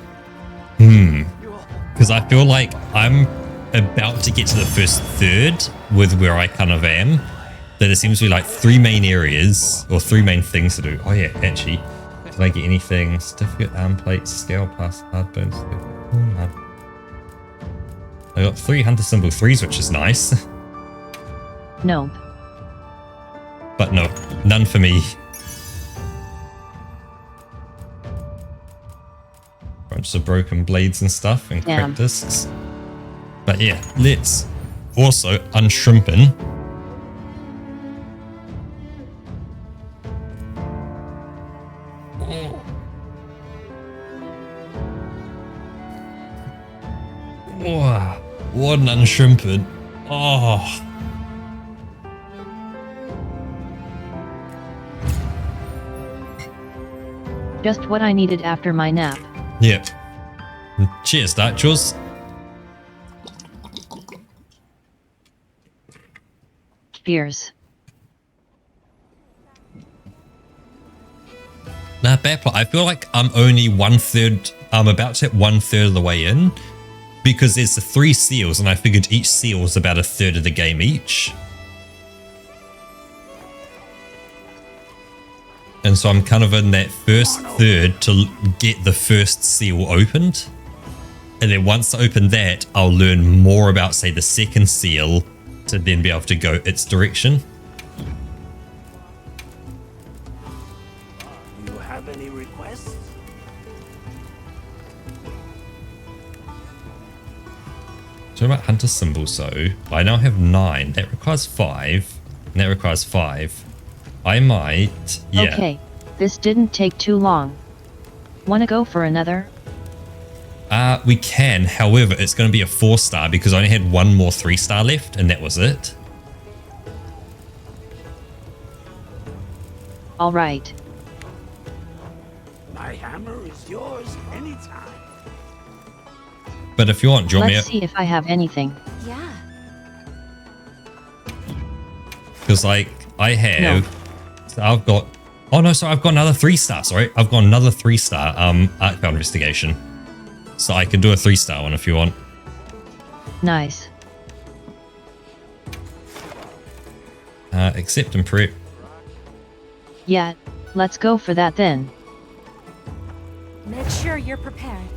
Speaker 1: Because I feel like I'm about to get to the first third with where I kind of am. That there seems to be like 3 main areas, or 3 main things to do. Oh yeah, actually, did I get anything? Certificate, arm plates, scale plus, hard bones. I got 3 hunter symbol 3s, which is nice.
Speaker 2: Nope.
Speaker 1: But no, none for me. Bunch of broken blades and stuff and cracked discs. But yeah, let's also unshrimpen. Wow, what an unshrimpen. Oh.
Speaker 2: Just what I needed after my nap.
Speaker 1: Yep. Cheers, Dachos.
Speaker 2: Cheers.
Speaker 1: Nah, bad plot. I feel like I'm only 1/3. I'm about to hit 1/3 of the way in because there's the 3 seals, and I figured each seal is about 1/3 of the game each. And so I'm kind of in that first third to get the first seal opened. And then once I open that, I'll learn more about, say, the second seal to then be able to go its direction.
Speaker 4: You have any requests?
Speaker 1: So about hunter symbols, so I now have 9. That requires 5. And that requires 5. I might, yeah.
Speaker 2: Okay, this didn't take too long. Wanna go for another?
Speaker 1: We can, however, it's going to be a 4-star because I only had 1 more 3-star left, and that was it.
Speaker 2: Alright.
Speaker 4: My hammer is yours anytime.
Speaker 1: But if you want, do you want me
Speaker 2: Let's see if I have anything.
Speaker 3: Yeah.
Speaker 1: because like I have,
Speaker 2: No.
Speaker 1: so I've got, oh no, sorry, I've got another 3-star, sorry. I've got another 3-star Arcbound Investigation. So I can do a 3-star one if you want.
Speaker 2: Nice.
Speaker 1: Accept and prep.
Speaker 2: Yeah, let's go for that then.
Speaker 3: Make sure you're prepared.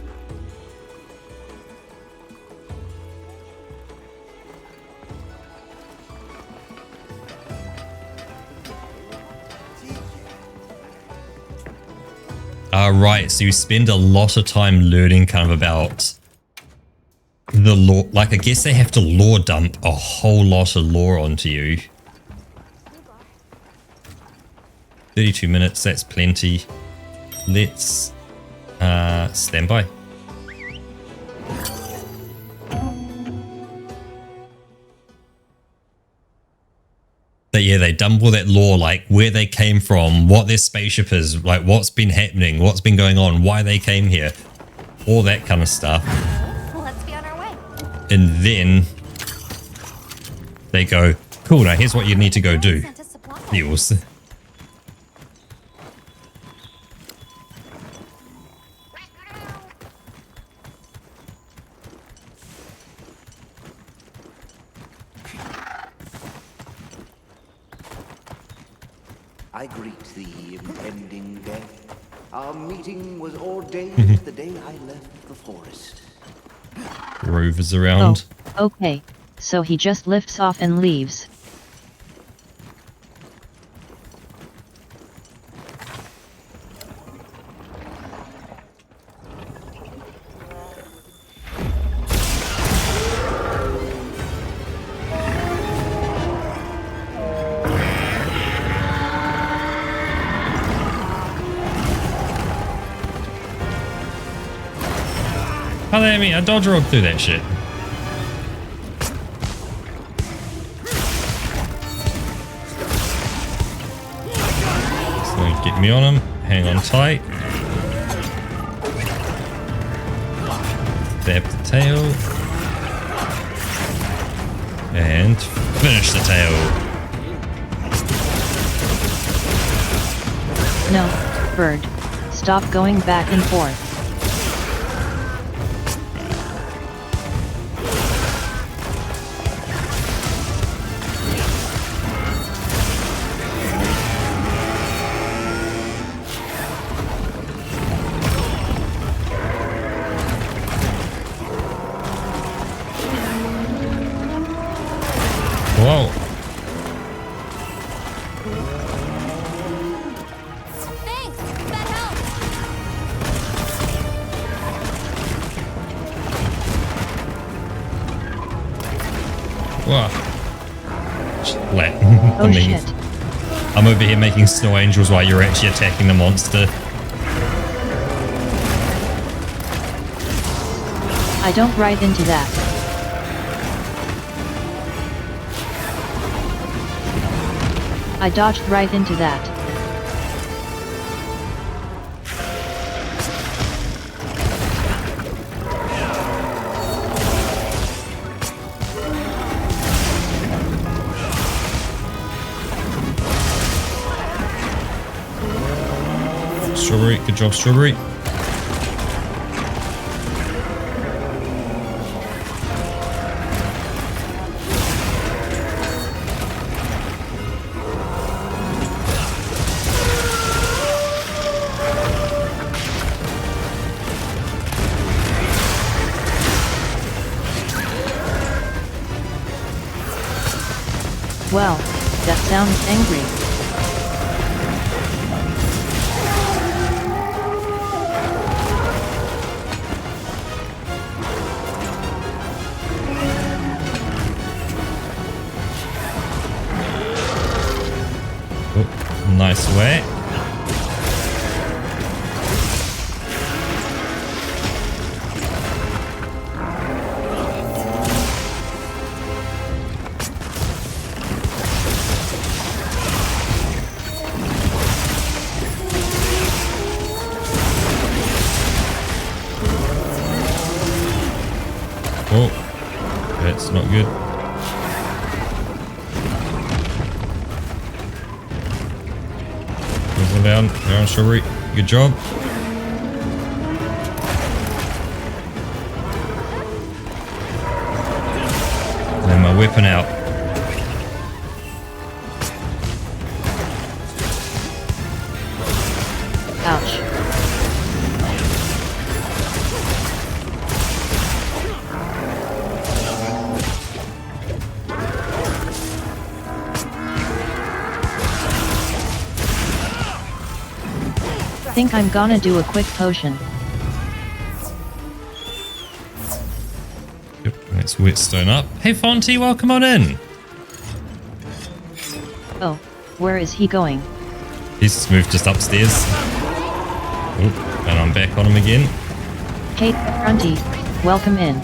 Speaker 1: Right, so you spend a lot of time learning kind of about the lore. Like, I guess they have to lore dump a whole lot of lore onto you. 32 minutes, that's plenty. Let's stand by. But yeah, they dump all that lore, like where they came from, what their spaceship is, like what's been happening, what's been going on, why they came here, all that kind of stuff.
Speaker 3: Let's be on our way.
Speaker 1: And then they go, cool, now here's what you need to go do.
Speaker 3: Sent us supplies.
Speaker 1: Deals.
Speaker 5: I greet thee, impending death. Our meeting was ordained the day I left the forest.
Speaker 1: Rovers around.
Speaker 2: Oh, okay, so he just lifts off and leaves.
Speaker 1: How they me? I dodge rolled through that shit. So get me on him. Hang on tight. Stab the tail. And finish the tail.
Speaker 2: No, bird. Stop going back and forth.
Speaker 1: Whoa.
Speaker 3: Thanks! That helps!
Speaker 1: Whoa. Splat.
Speaker 2: Oh shit.
Speaker 1: I'm over here making snow angels while you're actually attacking the monster.
Speaker 2: I don't ride into that. I dodged right into that.
Speaker 1: Strawberry, good job, Strawberry.
Speaker 2: Well, that sounds angry.
Speaker 1: Oh, nice way. Oh, that's not good. Go down, Strawberry. Good job. And my weapon out.
Speaker 2: Ouch. Think I'm gonna do a quick potion.
Speaker 1: Yep, let's whetstone up. Hey Fonty, welcome on in.
Speaker 2: Oh, where is he going?
Speaker 1: He's just moved just upstairs. Oh, and I'm back on him again.
Speaker 2: Kate, Grunty, welcome in.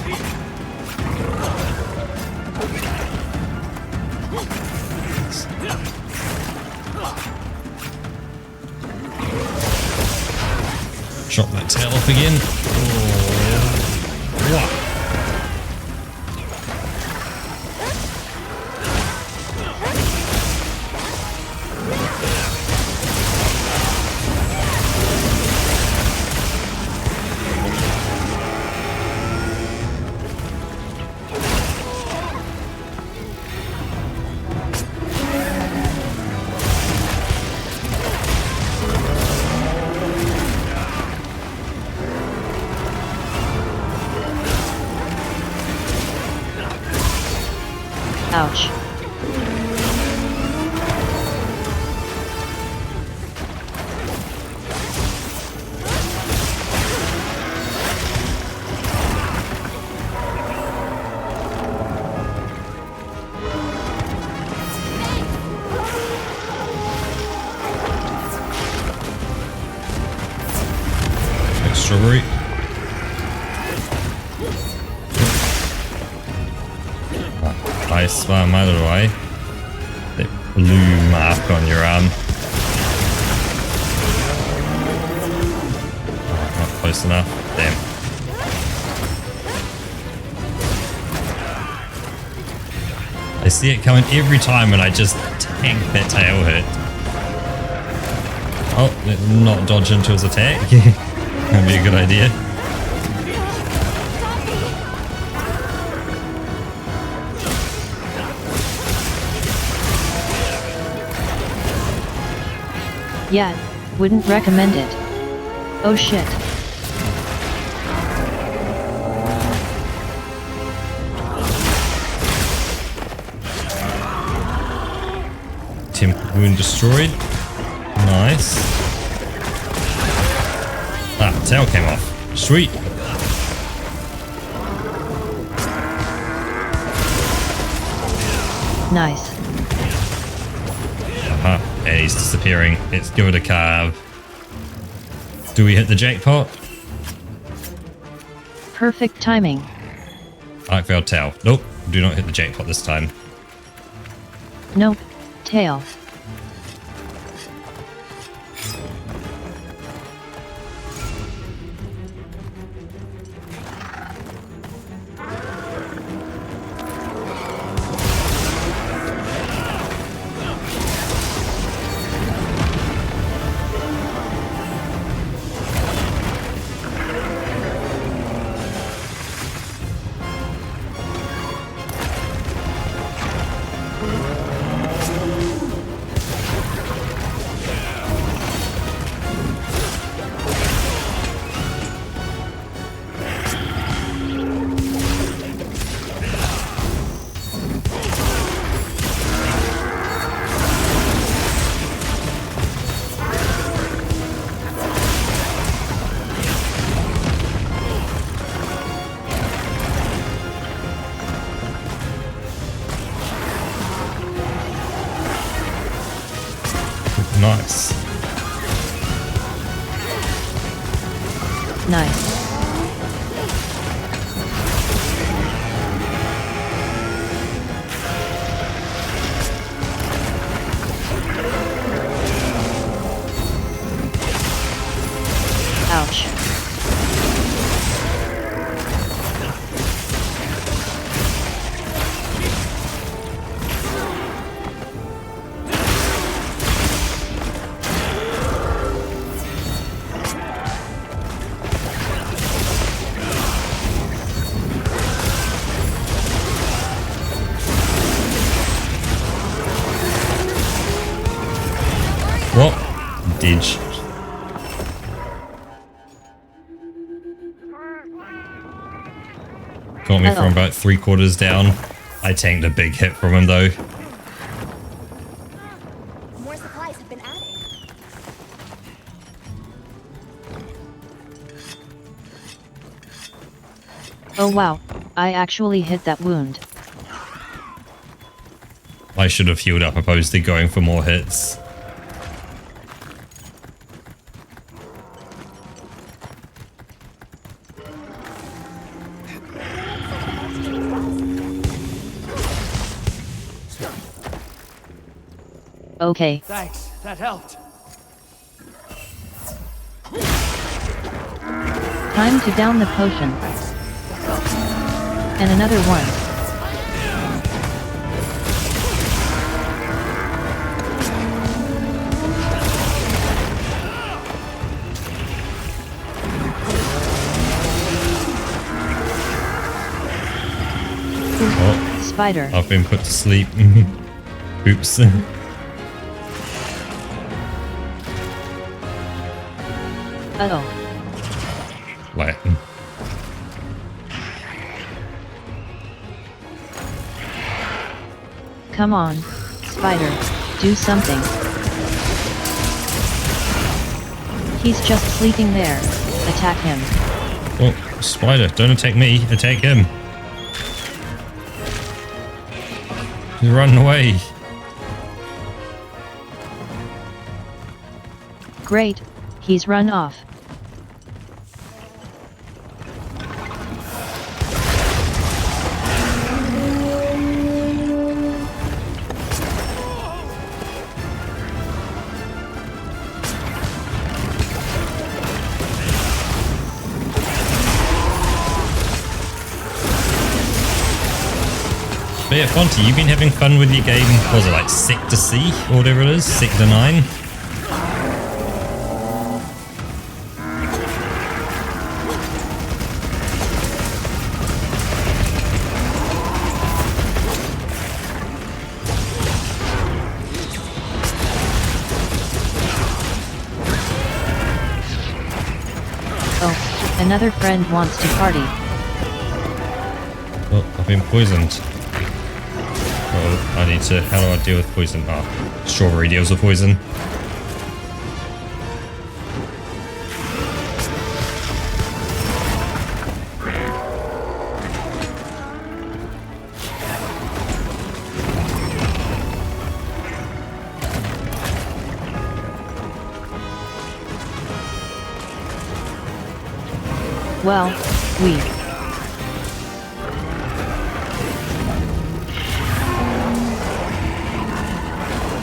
Speaker 1: Chop that tail off again. Oh. Wow.
Speaker 2: Ouch.
Speaker 1: Strawberry. Nice, wow, I'm out of the way. That blue mark on your arm. Oh, not close enough. Damn. I see it coming every time and I just tank that tail hit. Oh, not dodge into his attack. That'd be a good idea.
Speaker 2: Yeah, wouldn't recommend it. Oh shit.
Speaker 1: Temple wound destroyed. Nice. Ah, tail came off. Sweet.
Speaker 2: Nice.
Speaker 1: Aha, and he's disappearing. Let's give it a carve. Do we hit the jackpot?
Speaker 2: Perfect timing.
Speaker 1: Arc Veil tail. Nope, do not hit the jackpot this time.
Speaker 2: Nope. Tail.
Speaker 1: Nice.
Speaker 2: Nice. Ouch.
Speaker 1: What? Didge. Got me from about 3/4 down. I tanked a big hit from him though.
Speaker 3: More supplies have been added.
Speaker 2: Oh wow, I actually hit that wound.
Speaker 1: I should have healed up opposed to going for more hits.
Speaker 2: Okay.
Speaker 4: Thanks, that helped.
Speaker 2: Time to down the potion. And another one.
Speaker 1: Oh,
Speaker 2: Spider.
Speaker 1: I've been put to sleep. Oops.
Speaker 2: Uh-oh.
Speaker 1: Latin.
Speaker 2: Come on, Spider, do something. He's just sleeping there. Attack him.
Speaker 1: Oh, Spider, don't attack me, attack him. He's running away.
Speaker 2: Great, he's run off.
Speaker 1: yeah, Fonty, you've been having fun with your game, what was it, like Sector C or whatever it is? Sector 9?
Speaker 2: Oh, another friend wants to party.
Speaker 1: Oh, I've been poisoned. Oh, I need to... How do I deal with poison? Ah, strawberry deals with poison.
Speaker 2: Well, we.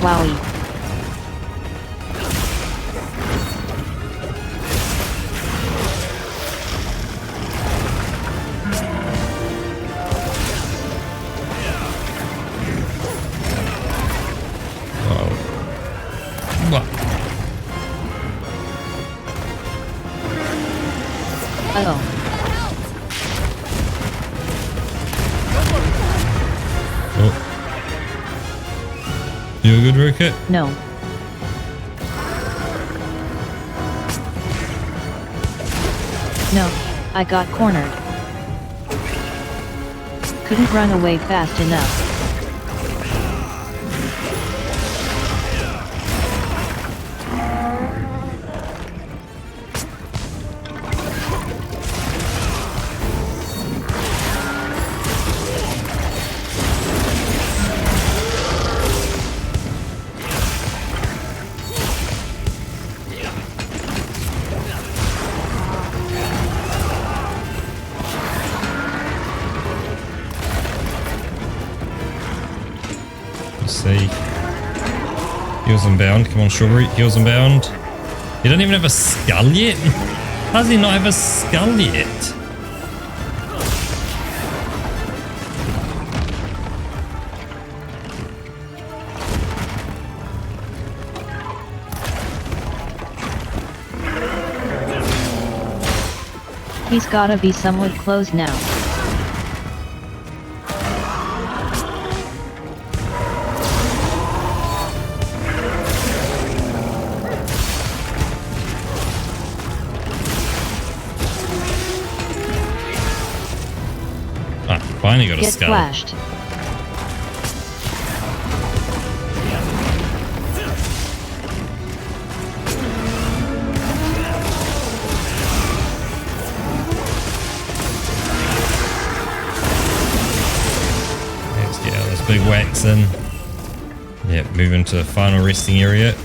Speaker 2: Wowie.
Speaker 1: What?
Speaker 2: Oh.
Speaker 1: Oh. You a good rocket?
Speaker 2: No. No, I got cornered. Couldn't run away fast enough.
Speaker 1: See. Heals and bound. Come on, Strawberry. Heals and bound. You don't even have a skull yet? How does he not have a skull yet?
Speaker 2: He's gotta be somewhat close now.
Speaker 1: Ah, finally got a
Speaker 2: Get
Speaker 1: skull.
Speaker 2: flashed.
Speaker 1: Let's get out of this big wax in. Yep, move into the final resting area.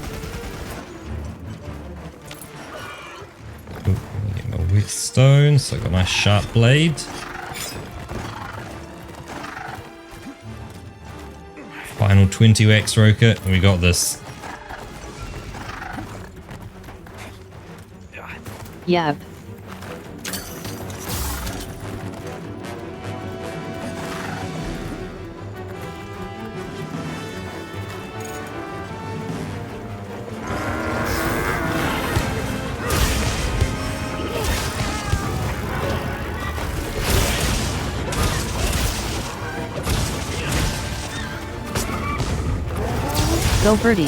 Speaker 1: Ooh, get my whetstone, so I got my sharp blade. Final 20 wax rocket, and we got this.
Speaker 2: Yab. Go birdie.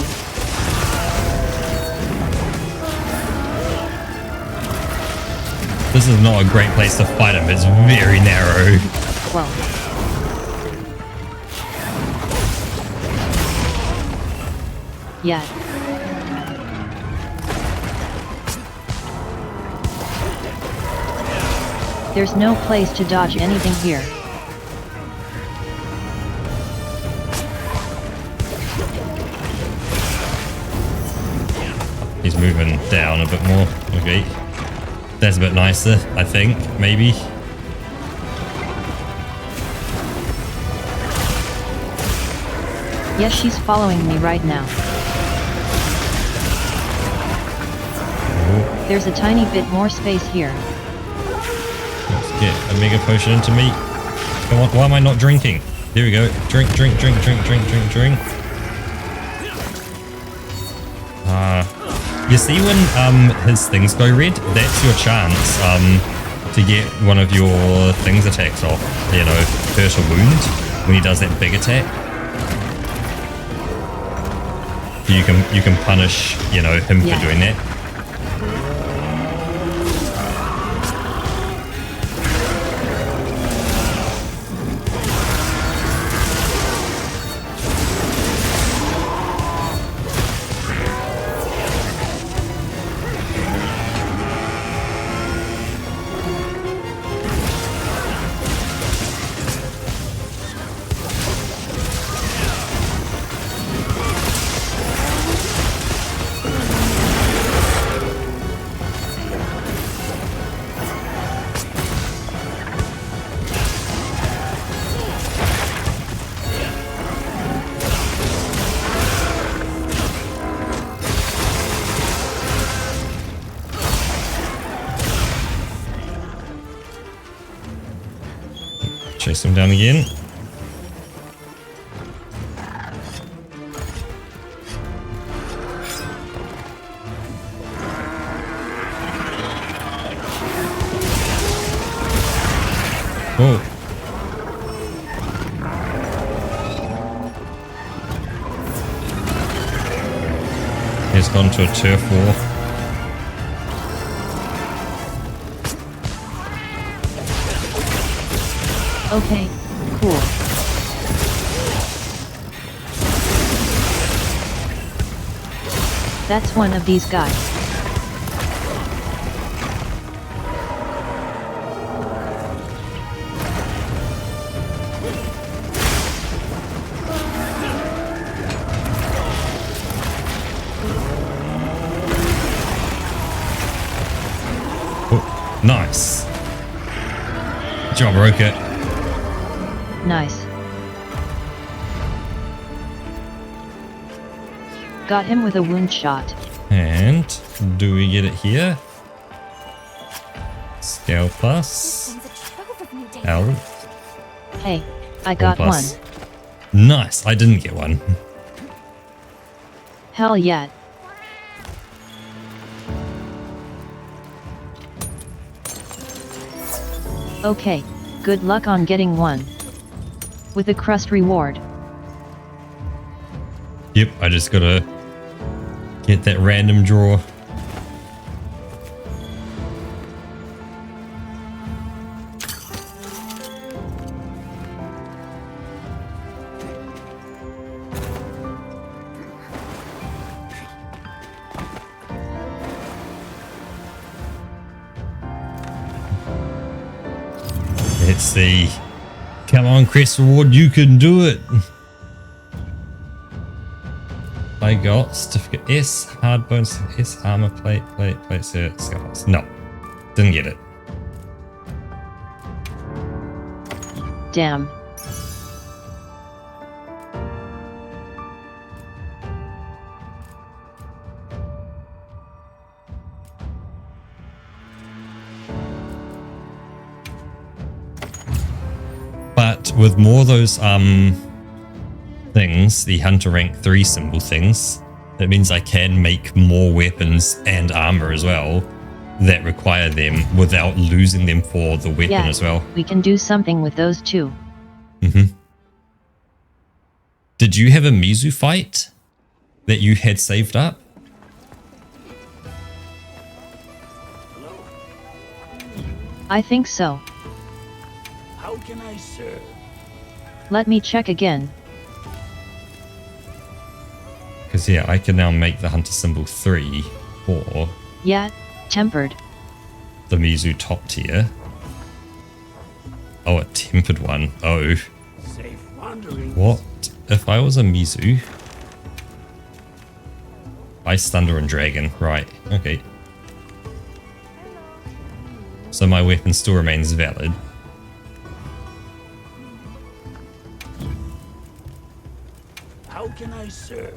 Speaker 1: This is not a great place to fight him, it's very narrow.
Speaker 2: Well. Yeah. There's no place to dodge anything here.
Speaker 1: He's moving down a bit more. Okay. That's a bit nicer, I think, maybe.
Speaker 2: Yes, she's following me right now.
Speaker 1: Ooh.
Speaker 2: There's a tiny bit more space here.
Speaker 1: Let's get a mega potion into me. Come on, why am I not drinking? There we go. Drink, drink, drink, drink, drink, drink, drink. You see when his things go red? That's your chance to get one of your things attacks off. You know, hurt or wound when he does that big attack. You can punish, you know, him for doing that. Chase him down again. Oh. He's gone to a turf war.
Speaker 2: Okay, cool. That's one of these guys.
Speaker 1: Oh, nice. Good job, Rocket.
Speaker 2: Nice. Got him with a wound shot.
Speaker 1: And do we get it here? Scale plus.
Speaker 3: Opens a trove of new data.
Speaker 1: Health.
Speaker 2: Hey, I got one.
Speaker 1: Plus. Nice. I didn't get one.
Speaker 2: Hell yeah. Okay, good luck on getting one. With a crust reward.
Speaker 1: Yep, I just gotta get that random draw. Let's see. Come on, Crest Reward, you can do it. I got certificate S, hard bones, S, armor plate, scars. No, didn't get it.
Speaker 2: Damn.
Speaker 1: But with more of those things, the Hunter rank 3 symbol things, that means I can make more weapons and armor as well that require them without losing them for the weapon as well.
Speaker 2: We can do something with those too.
Speaker 1: Did you have a Mizu fight that you had saved up?
Speaker 2: I think so.
Speaker 4: How can I serve?
Speaker 2: Let me check again.
Speaker 1: Because yeah, I can now make the Hunter symbol 3 for
Speaker 2: Yeah, tempered.
Speaker 1: the Mizu top tier. Oh, a tempered one. Oh,
Speaker 4: Safe wandering.
Speaker 1: what if I was a Mizu? Ice, Thunder, and Dragon. Right, okay. So my weapon still remains valid.
Speaker 4: How can I serve?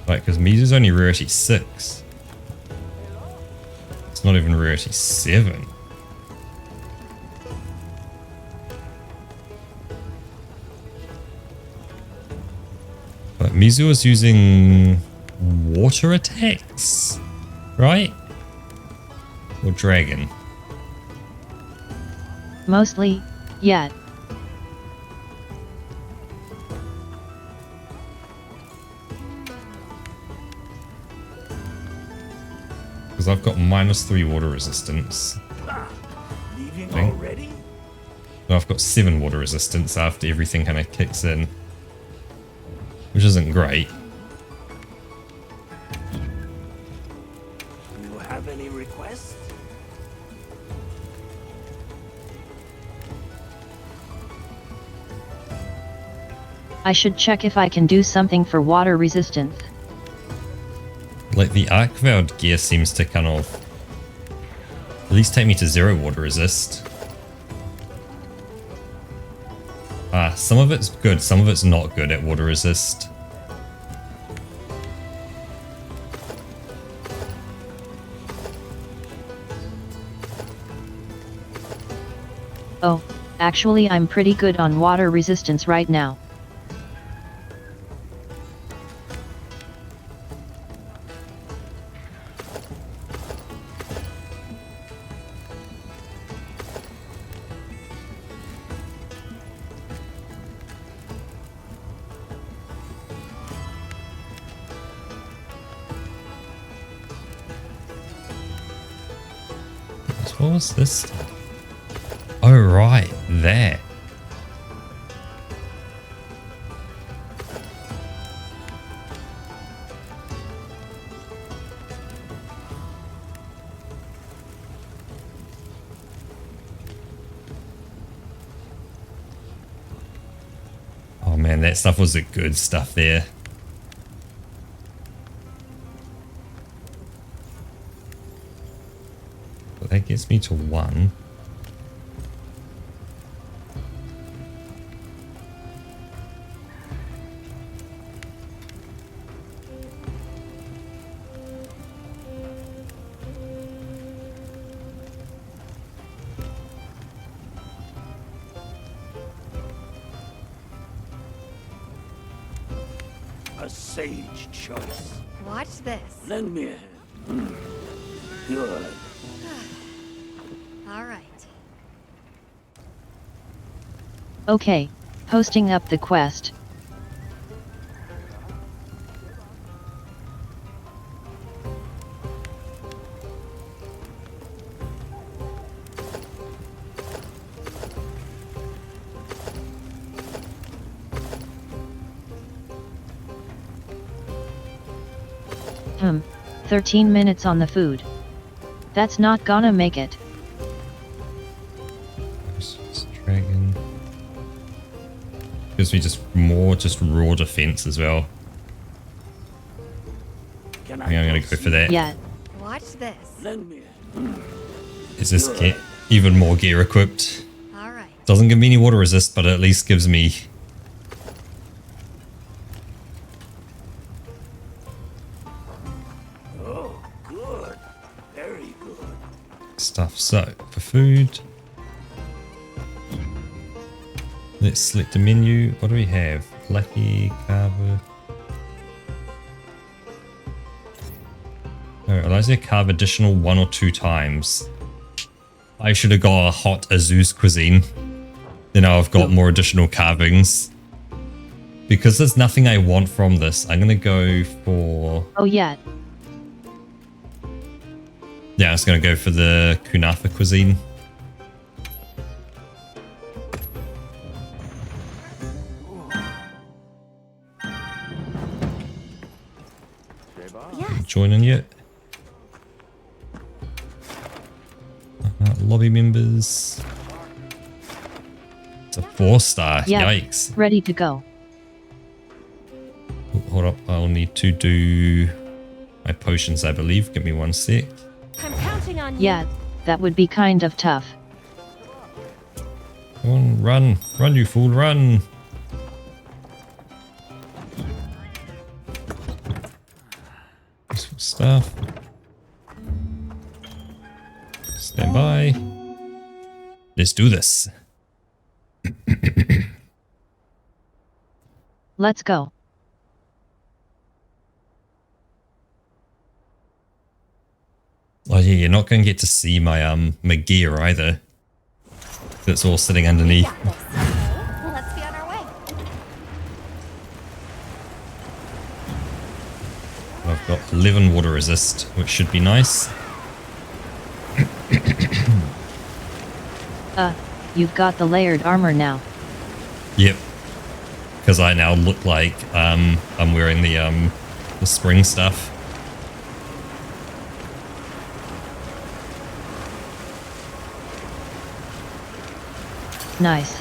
Speaker 1: Right, because Mizu's only rarity 6. It's not even rarity 7. Mizu is using water attacks, right? Or dragon?
Speaker 2: Mostly, yet.
Speaker 1: Because I've got -3 water resistance.
Speaker 4: Leaving
Speaker 1: Think.
Speaker 4: already?
Speaker 1: No, I've got 7 water resistance after everything kind of kicks in. Which isn't great.
Speaker 4: Do you have any requests?
Speaker 2: I should check if I can do something for water resistance.
Speaker 1: Like the arc valve gear seems to kind of at least take me to 0 water resist. Some of it's good, some of it's not good at water resist.
Speaker 2: Oh, actually I'm pretty good on water resistance right now.
Speaker 1: What was this? Oh, right, there. Oh man, that stuff was the good stuff there. But that gets me to 1.
Speaker 4: A sage choice.
Speaker 3: Watch this.
Speaker 4: Lend me a hand. Good.
Speaker 3: All right.
Speaker 2: Okay, posting up the quest. Hmm, 13 minutes on the food. That's not gonna make it.
Speaker 1: Dragon. Gives me just more raw defense as well.
Speaker 4: Can
Speaker 1: I think I'm gonna go for that.
Speaker 2: Yet.
Speaker 3: Watch this.
Speaker 4: Lend me a hand.
Speaker 1: Is this get even more gear equipped?
Speaker 3: All right.
Speaker 1: Doesn't give me any water resist, but it at least gives me
Speaker 4: Oh, good. Very good.
Speaker 1: stuff. So, for food, let's select a menu. What do we have? Lucky, carver. Oh, allows you to carve additional 1 or 2 times. I should have got a hot Azu's cuisine. Then I've got more additional carvings. Because there's nothing I want from this, I'm gonna go for...
Speaker 2: Oh yet.
Speaker 1: Yeah, I was gonna go for the Kunafa cuisine.
Speaker 3: Yes.
Speaker 1: Joining yet? Lobby members. It's a 4-star.
Speaker 2: Yeah.
Speaker 1: Yikes.
Speaker 2: Ready to go.
Speaker 1: Oh, hold up. I'll need to do my potions, I believe. Give me 1 sec.
Speaker 3: I'm counting on you.
Speaker 2: Yeah, that would be kind of tough.
Speaker 1: Come on, run. Run, you fool, run. Useful stuff. Stand by. Let's do this.
Speaker 2: Let's go.
Speaker 1: Oh yeah, you're not going to get to see my my gear either. It's all sitting underneath.
Speaker 3: Got this. So, let's be on our way.
Speaker 1: I've got 11 water resist, which should be nice.
Speaker 2: You've got the layered armor now.
Speaker 1: Yep. Because I now look like I'm wearing the spring stuff.
Speaker 2: Nice.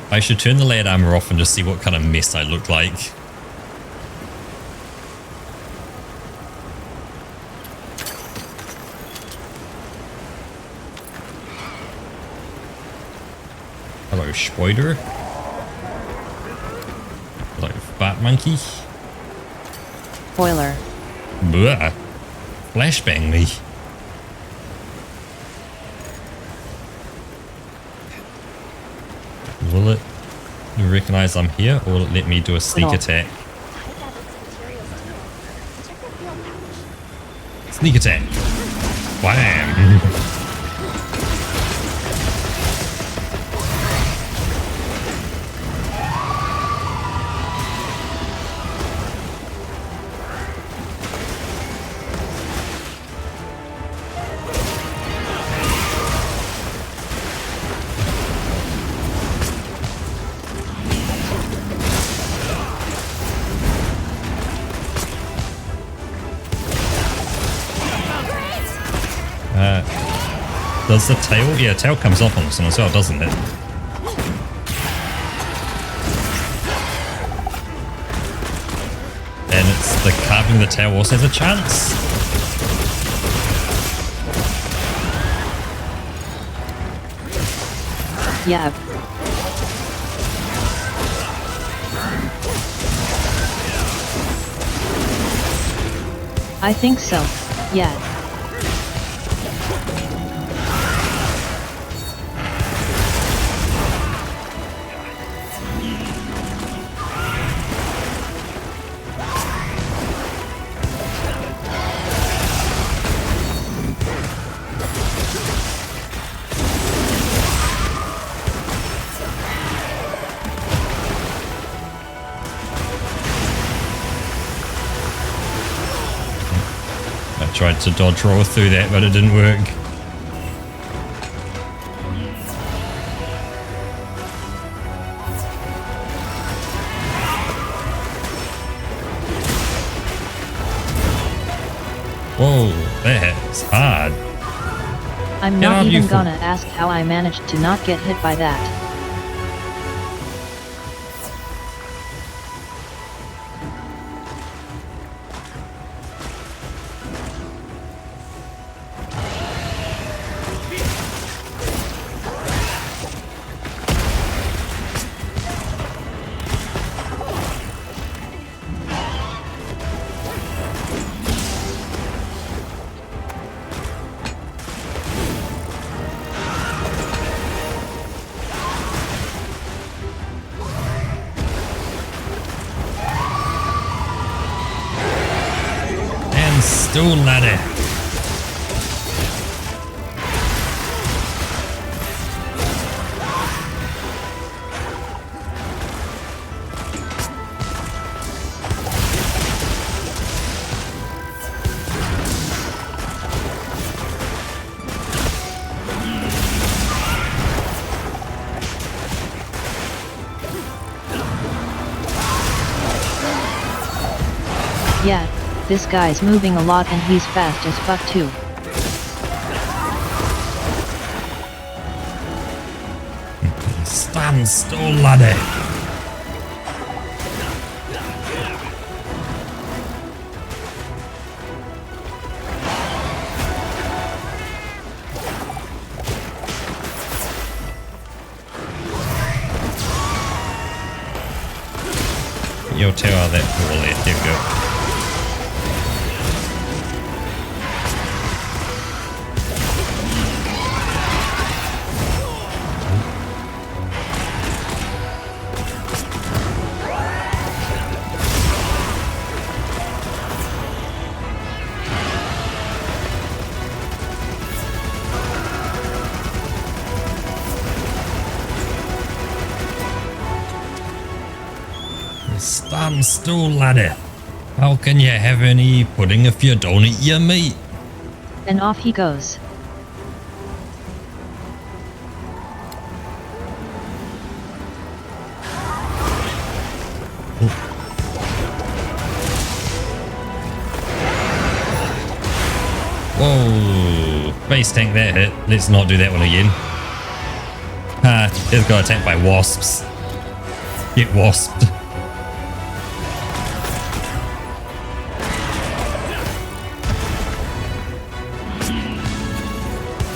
Speaker 1: I should turn the layered armor off and just see what kind of mess I look like. Hello, Spider. Hello, Bat Monkey.
Speaker 2: Boiler.
Speaker 1: Blah. Flashbang me. Will it recognize I'm here, or will it let me do a sneak attack?
Speaker 3: I gathered some materials too. Check the fuel pouch.
Speaker 1: Sneak attack. Wham! Does the tail? Yeah, tail comes off on this one as well, doesn't it? And it's the carving the tail also has a chance.
Speaker 2: Yeah. I think so. Yeah.
Speaker 1: Tried to dodge roll through that, but it didn't work. Whoa, that's hard.
Speaker 2: I'm
Speaker 1: Get
Speaker 2: not
Speaker 1: on, you
Speaker 2: even
Speaker 1: fool.
Speaker 2: gonna ask how I managed to not get hit by that.
Speaker 1: And still ladder.
Speaker 2: Yeah, this guy's moving a lot and he's fast as fuck too.
Speaker 1: Stand still, laddie. Your tail out of that pool there. There we go. Some stool, laddie. How can you have any pudding if you don't eat your meat?
Speaker 2: And off he goes.
Speaker 1: Whoa, base tank that hit. Let's not do that one again. Ha, it's got attacked by wasps. Get wasped.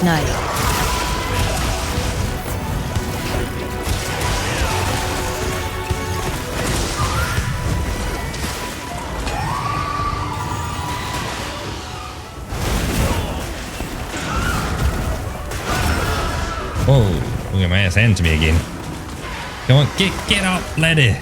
Speaker 2: Nice.
Speaker 1: Whoa, look at my ass hand to me again. Come on, get up, laddie.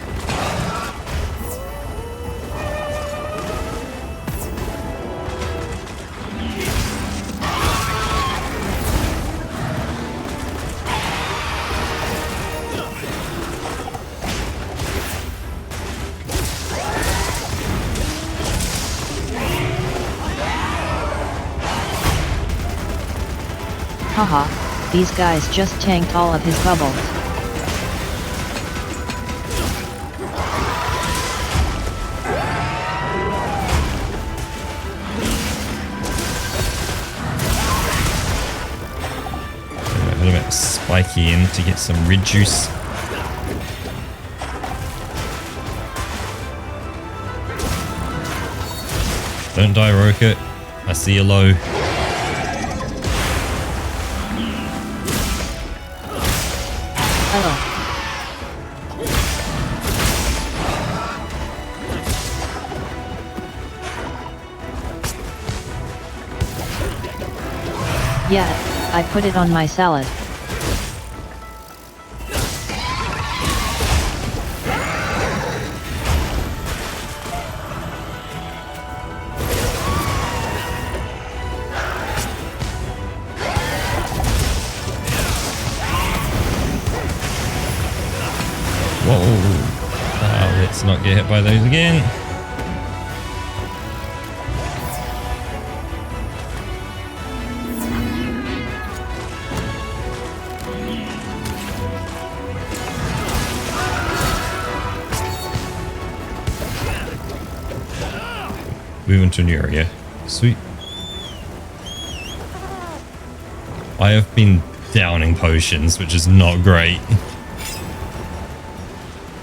Speaker 2: Haha, these guys just tanked all of his bubbles.
Speaker 1: A little bit spiky in to get some red juice. Don't die, Rocket. I see you low.
Speaker 2: Oh. Yeah, I put it on my salad.
Speaker 1: Whoa. Let's not get hit by those again. Moving to a new area. Sweet. I have been downing potions, which is not great.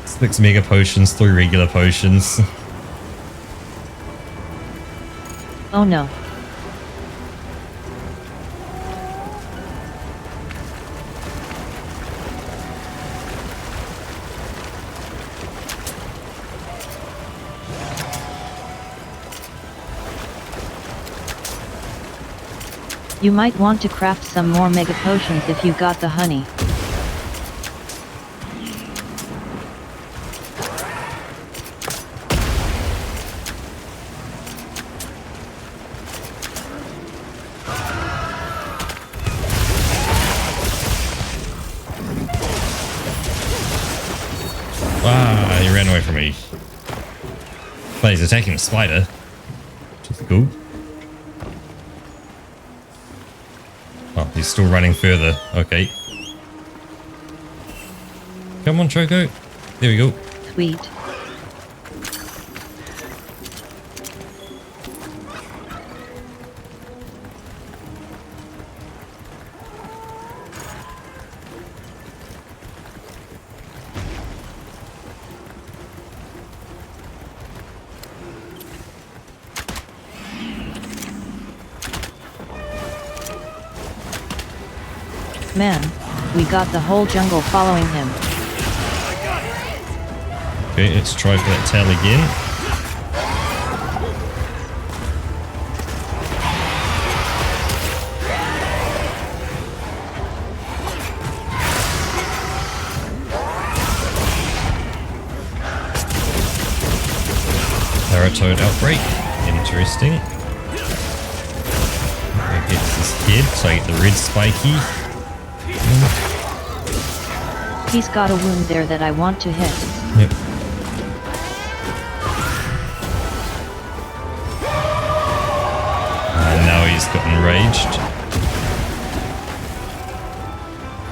Speaker 1: 6 mega potions, 3 regular potions.
Speaker 2: Oh no. You might want to craft some more mega potions if you got the honey.
Speaker 1: Ah, he ran away from me. But he's attacking the spider, which is cool. Oh, he's still running further. Okay. Come on, Choco. There we go.
Speaker 2: Sweet. Man, we got the whole jungle following him.
Speaker 1: Okay, let's try for that tail again. Paratoad outbreak. Interesting. It gets his head, so I get the red spiky.
Speaker 2: He's got a wound there that I want to hit.
Speaker 1: Yep. he's got enraged.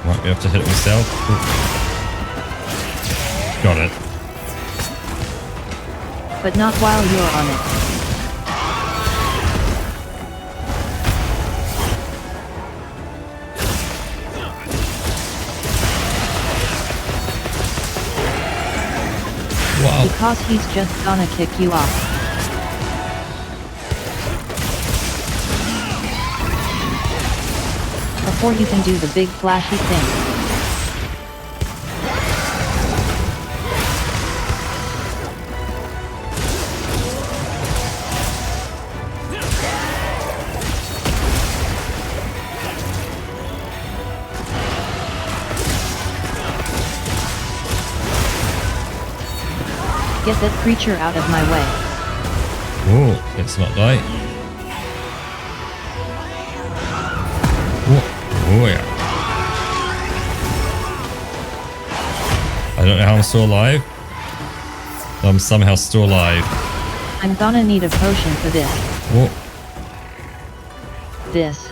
Speaker 1: Might be able to hit it myself. Ooh. Got it.
Speaker 2: But not while you're on it.
Speaker 1: Wow.
Speaker 2: Because he's just gonna kick you off. Before you can do the big flashy thing. Get that creature out of my way.
Speaker 1: Oh, let's not die. Oh yeah. I don't know how I'm still alive. I'm somehow still alive.
Speaker 2: I'm gonna need a potion for this.
Speaker 1: Oh,
Speaker 2: This.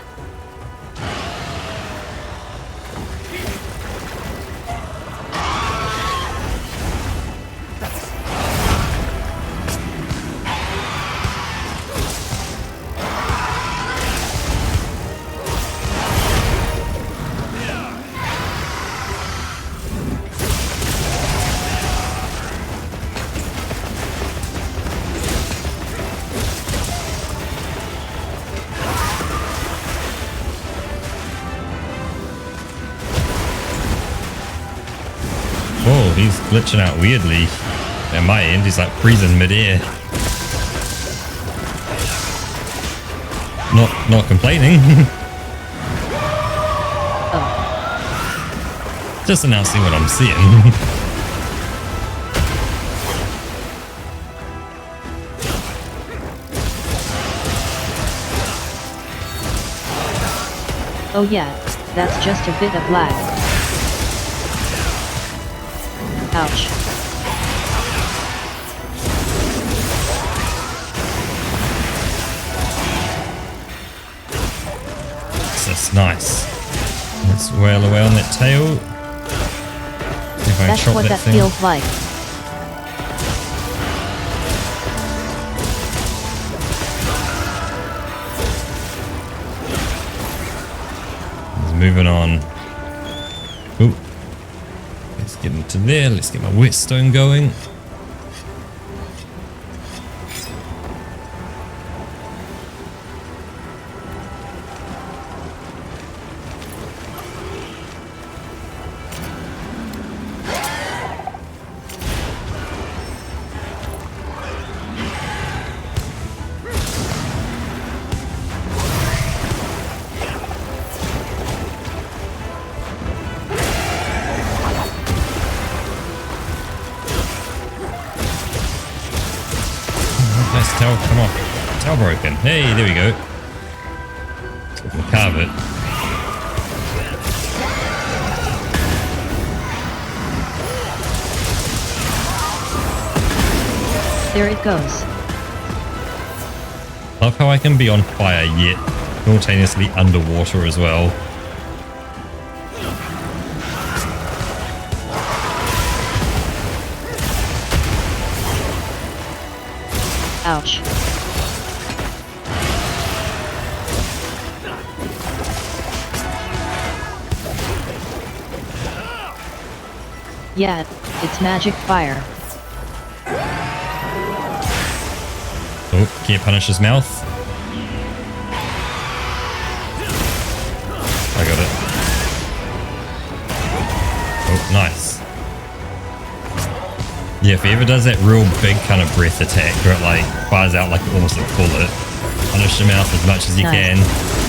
Speaker 1: whoa, he's glitching out weirdly. At my end, he's like freezing midair. Not complaining. Just announcing what I'm seeing.
Speaker 2: Oh yeah, that's just a bit of lag. Ouch.
Speaker 1: That's nice. Let's wail away on that tail. If I
Speaker 2: That's
Speaker 1: chop
Speaker 2: what that
Speaker 1: thing.
Speaker 2: feels like.
Speaker 1: He's moving on. Ooh. Let's get into there. Let's get my whetstone going. Nice tail, come on. Tail broken. Hey, there we go. So we can carve it.
Speaker 2: There it goes.
Speaker 1: Love how I can be on fire yet simultaneously underwater as well.
Speaker 2: Ouch. Yeah, it's magic fire.
Speaker 1: Oh, can't punish his mouth. I got it. Oh, nice. Yeah, if he ever does that real big kind of breath attack where it like fires out like almost a bullet, punish him out as much as you
Speaker 2: Nice.
Speaker 1: can.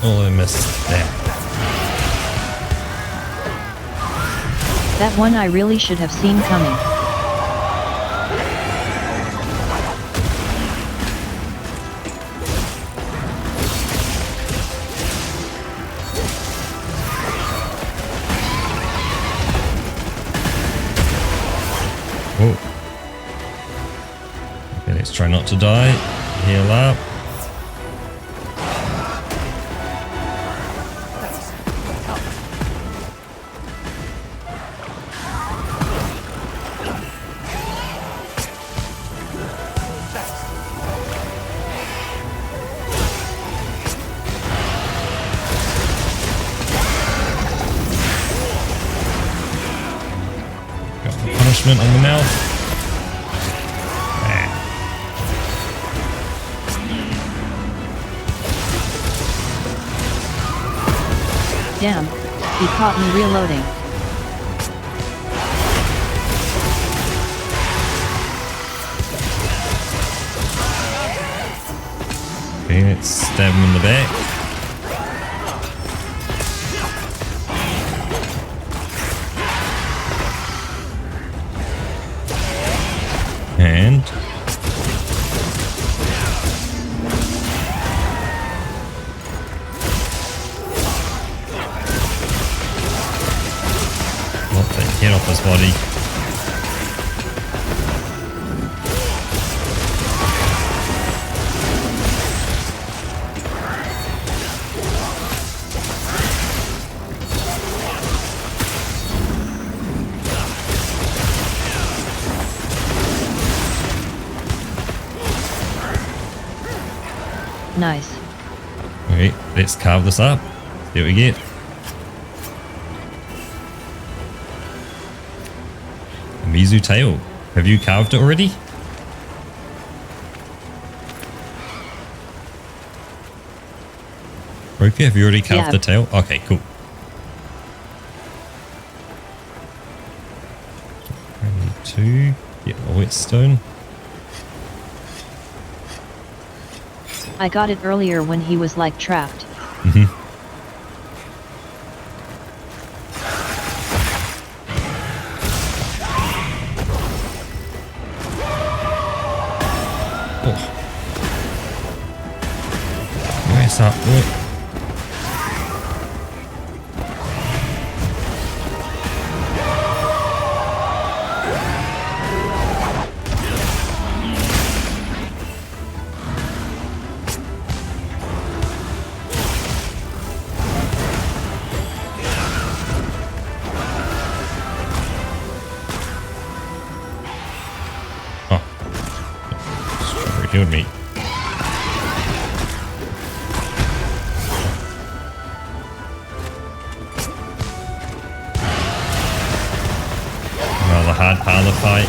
Speaker 1: Oh, I missed that.
Speaker 2: That one I really should have seen coming.
Speaker 1: Oh. Okay, let's try not to die. Heal up. Punishment on the mouth.
Speaker 2: Damn, he caught me reloading.
Speaker 1: Okay, let's stab him in the back. And knock the head off his body.
Speaker 2: Nice.
Speaker 1: Okay, let's carve this up. See what we get. A Mizu tail. Have you carved it already? Okay, have you already carved
Speaker 2: Yeah.
Speaker 1: the tail? Okay, cool. I need to get a whetstone.
Speaker 2: I got it earlier when he was like trapped.
Speaker 1: Oh. Where's that? Where? Healed me. Rather hard part of the fight.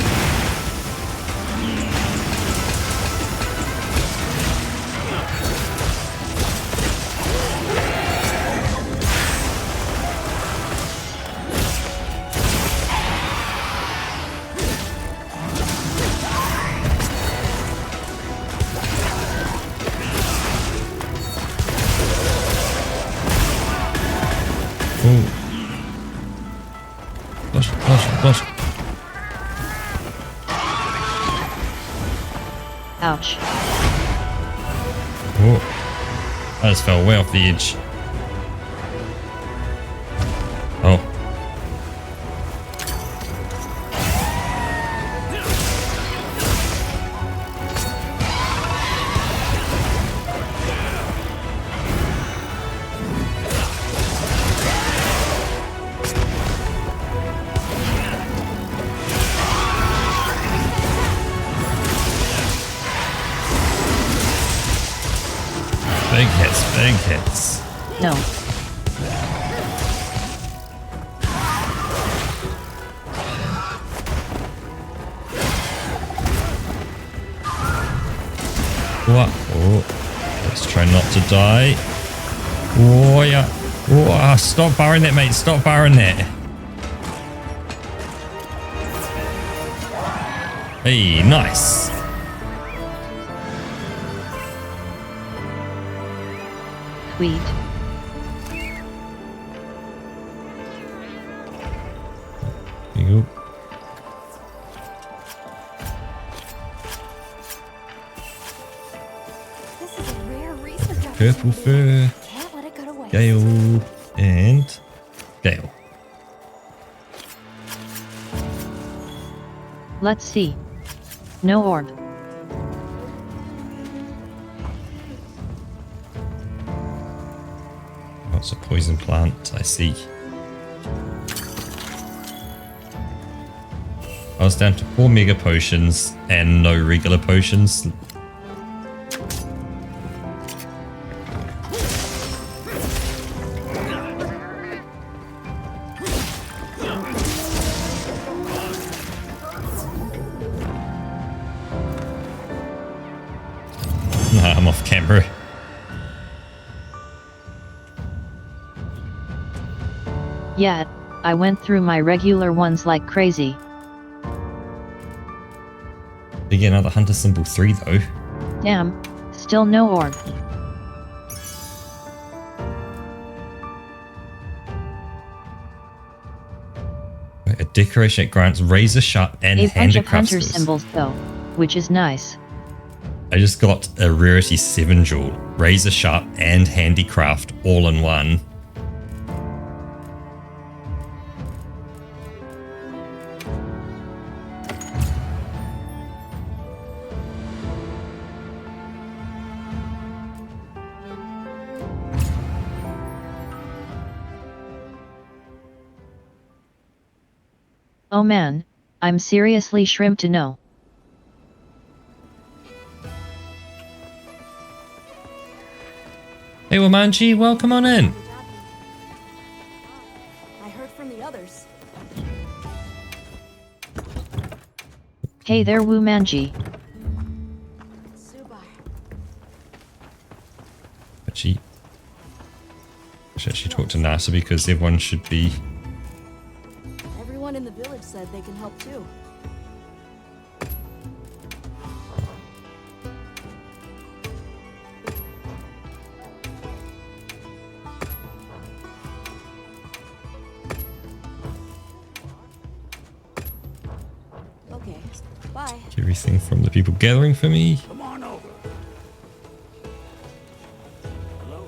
Speaker 1: Oh. Push, push, push.
Speaker 2: Ouch.
Speaker 1: Oh. I just fell way off the edge. Oh. Big hits, big hits.
Speaker 2: No.
Speaker 1: What? Oh, let's try not to die. Oh, yeah. Oh, stop firing that, mate. Stop firing that. Hey, nice.
Speaker 2: Sweet.
Speaker 1: Purple fur.
Speaker 3: Can't let it go to waste.
Speaker 1: Gale. And Gale.
Speaker 2: Let's see. No orb.
Speaker 1: Oh, it's a poison plant. I see. I was down to 4 mega potions and no regular potions. Nah, I'm off camera.
Speaker 2: Yeah, I went through my regular ones like crazy.
Speaker 1: We get another hunter symbol 3 though.
Speaker 2: Damn, still no orb.
Speaker 1: A decoration that grants razor sharp and
Speaker 2: A bunch of
Speaker 1: handicraft
Speaker 2: hunter
Speaker 1: skills.
Speaker 2: symbols though, which is nice.
Speaker 1: I just got a rarity 7 jewel, razor sharp and handicraft all in one.
Speaker 2: Oh man, I'm seriously shrimp to know.
Speaker 1: Hey Wamanji, welcome on in.
Speaker 3: I heard from the others.
Speaker 2: Hey there Wu Manji.
Speaker 3: Subai.
Speaker 1: But she should actually talk to NASA because everyone should be.
Speaker 3: Everyone in the village said they can help too. Okay, bye.
Speaker 1: Everything from the people gathering for me.
Speaker 4: Come on over. Hello.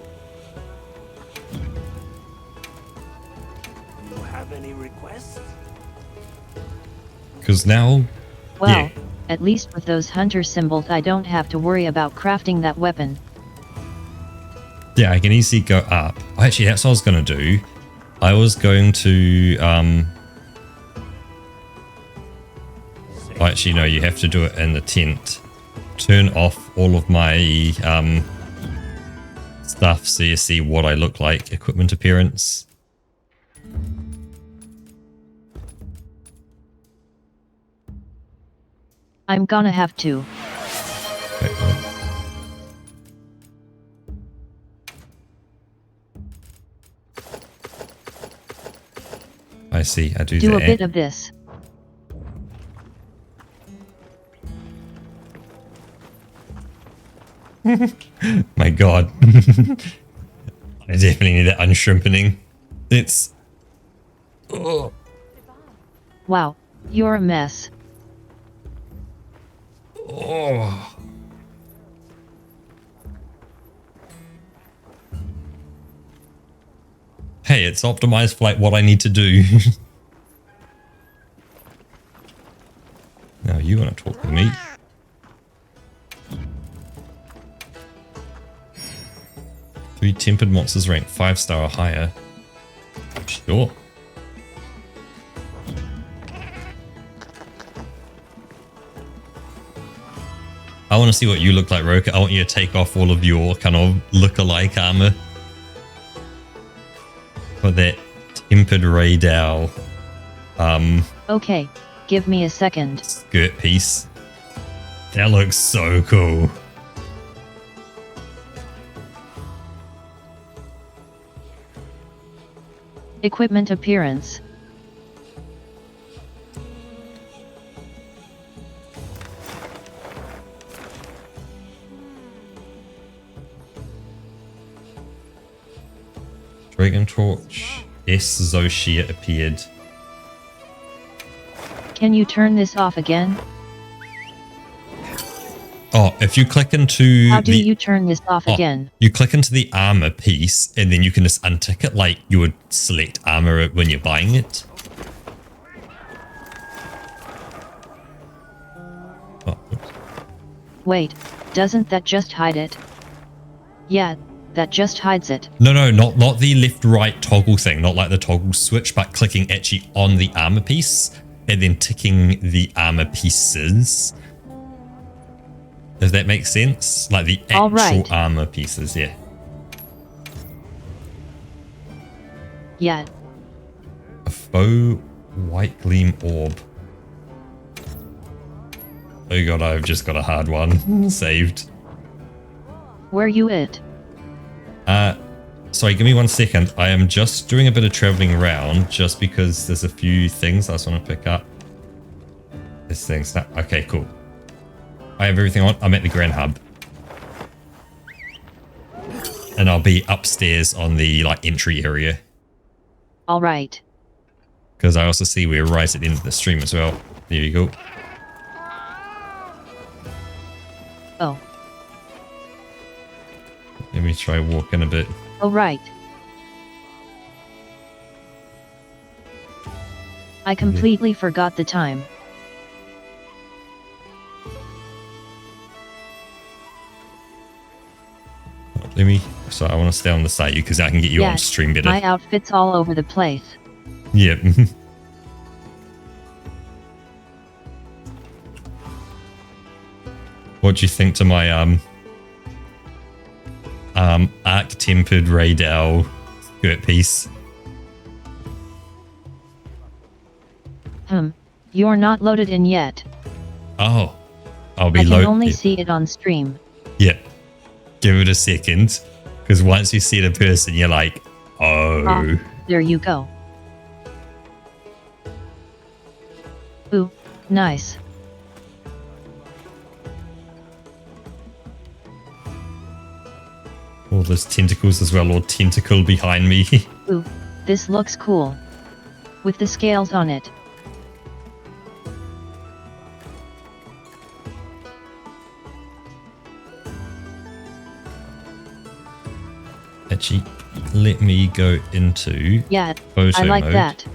Speaker 4: You have any requests?
Speaker 1: Because now,
Speaker 2: Well,
Speaker 1: yeah,
Speaker 2: at least with those hunter symbols I don't have to worry about crafting that weapon.
Speaker 1: yeah, I can easily go up. Actually, that's what I was going to do. I was going to, oh, actually, no, you have to do it in the tent. Turn off all of my stuff so you see what I look like. Equipment appearance.
Speaker 2: I'm gonna have to.
Speaker 1: Wait, what? I see, I do
Speaker 2: Do a
Speaker 1: that.
Speaker 2: bit of this.
Speaker 1: My god. I definitely need that unshrimpening. It's... Oh.
Speaker 2: Wow, you're a mess.
Speaker 1: Oh. Hey, it's optimized for like what I need to do. Now you want to talk with me. Three tempered monsters ranked 5-star or higher. Sure. I want to see what you look like, Roka. I want you to take off all of your kind of look-alike armor. For that tempered Raydal
Speaker 2: Okay, give me a second.
Speaker 1: skirt piece. That looks so cool.
Speaker 2: Equipment appearance.
Speaker 1: Dragon Torch. S. Zoshia appeared.
Speaker 2: Can you turn this off again?
Speaker 1: Oh, if you click into
Speaker 2: How do you turn this off again?
Speaker 1: You click into the armor piece and then you can just untick it like you would select armor when you're buying it. Oh, oops.
Speaker 2: Wait, doesn't that just hide it? Yeah, that just hides it.
Speaker 1: No, not the left-right toggle thing, not like the toggle switch, but clicking actually on the armor piece and then ticking the armor pieces. Does that make sense? Like the actual armor pieces, yeah.
Speaker 2: Yeah.
Speaker 1: A faux white gleam orb. Oh god, I've just got a hard one saved.
Speaker 2: Where you it?
Speaker 1: Sorry, give me 1 second. I am just doing a bit of traveling around just because there's a few things I just want to pick up. This thing's not... Okay, cool. I have everything on. I'm at the Grand Hub. And I'll be upstairs on the like entry area.
Speaker 2: All right.
Speaker 1: Because I also see we're right at the end of the stream as well. There you go.
Speaker 2: Oh.
Speaker 1: Let me try walking a bit.
Speaker 2: Oh, right. I completely forgot the time.
Speaker 1: Let me... So I want to stay on the side because I can get you on stream better.
Speaker 2: My outfit's all over the place.
Speaker 1: Yep. What do you think to my arc tempered Raydell skirt piece?
Speaker 2: You're not loaded in yet.
Speaker 1: Oh, I'll be
Speaker 2: I
Speaker 1: loaded.
Speaker 2: can only see it on stream.
Speaker 1: Yep. Give it a second, because once you see the person, you're like, oh.
Speaker 2: There you go. Ooh, nice.
Speaker 1: Oh, there's tentacles as well, or tentacle behind me.
Speaker 2: Ooh, this looks cool. With the scales on it.
Speaker 1: Actually, let me go into photo
Speaker 2: I like
Speaker 1: mode.
Speaker 2: that.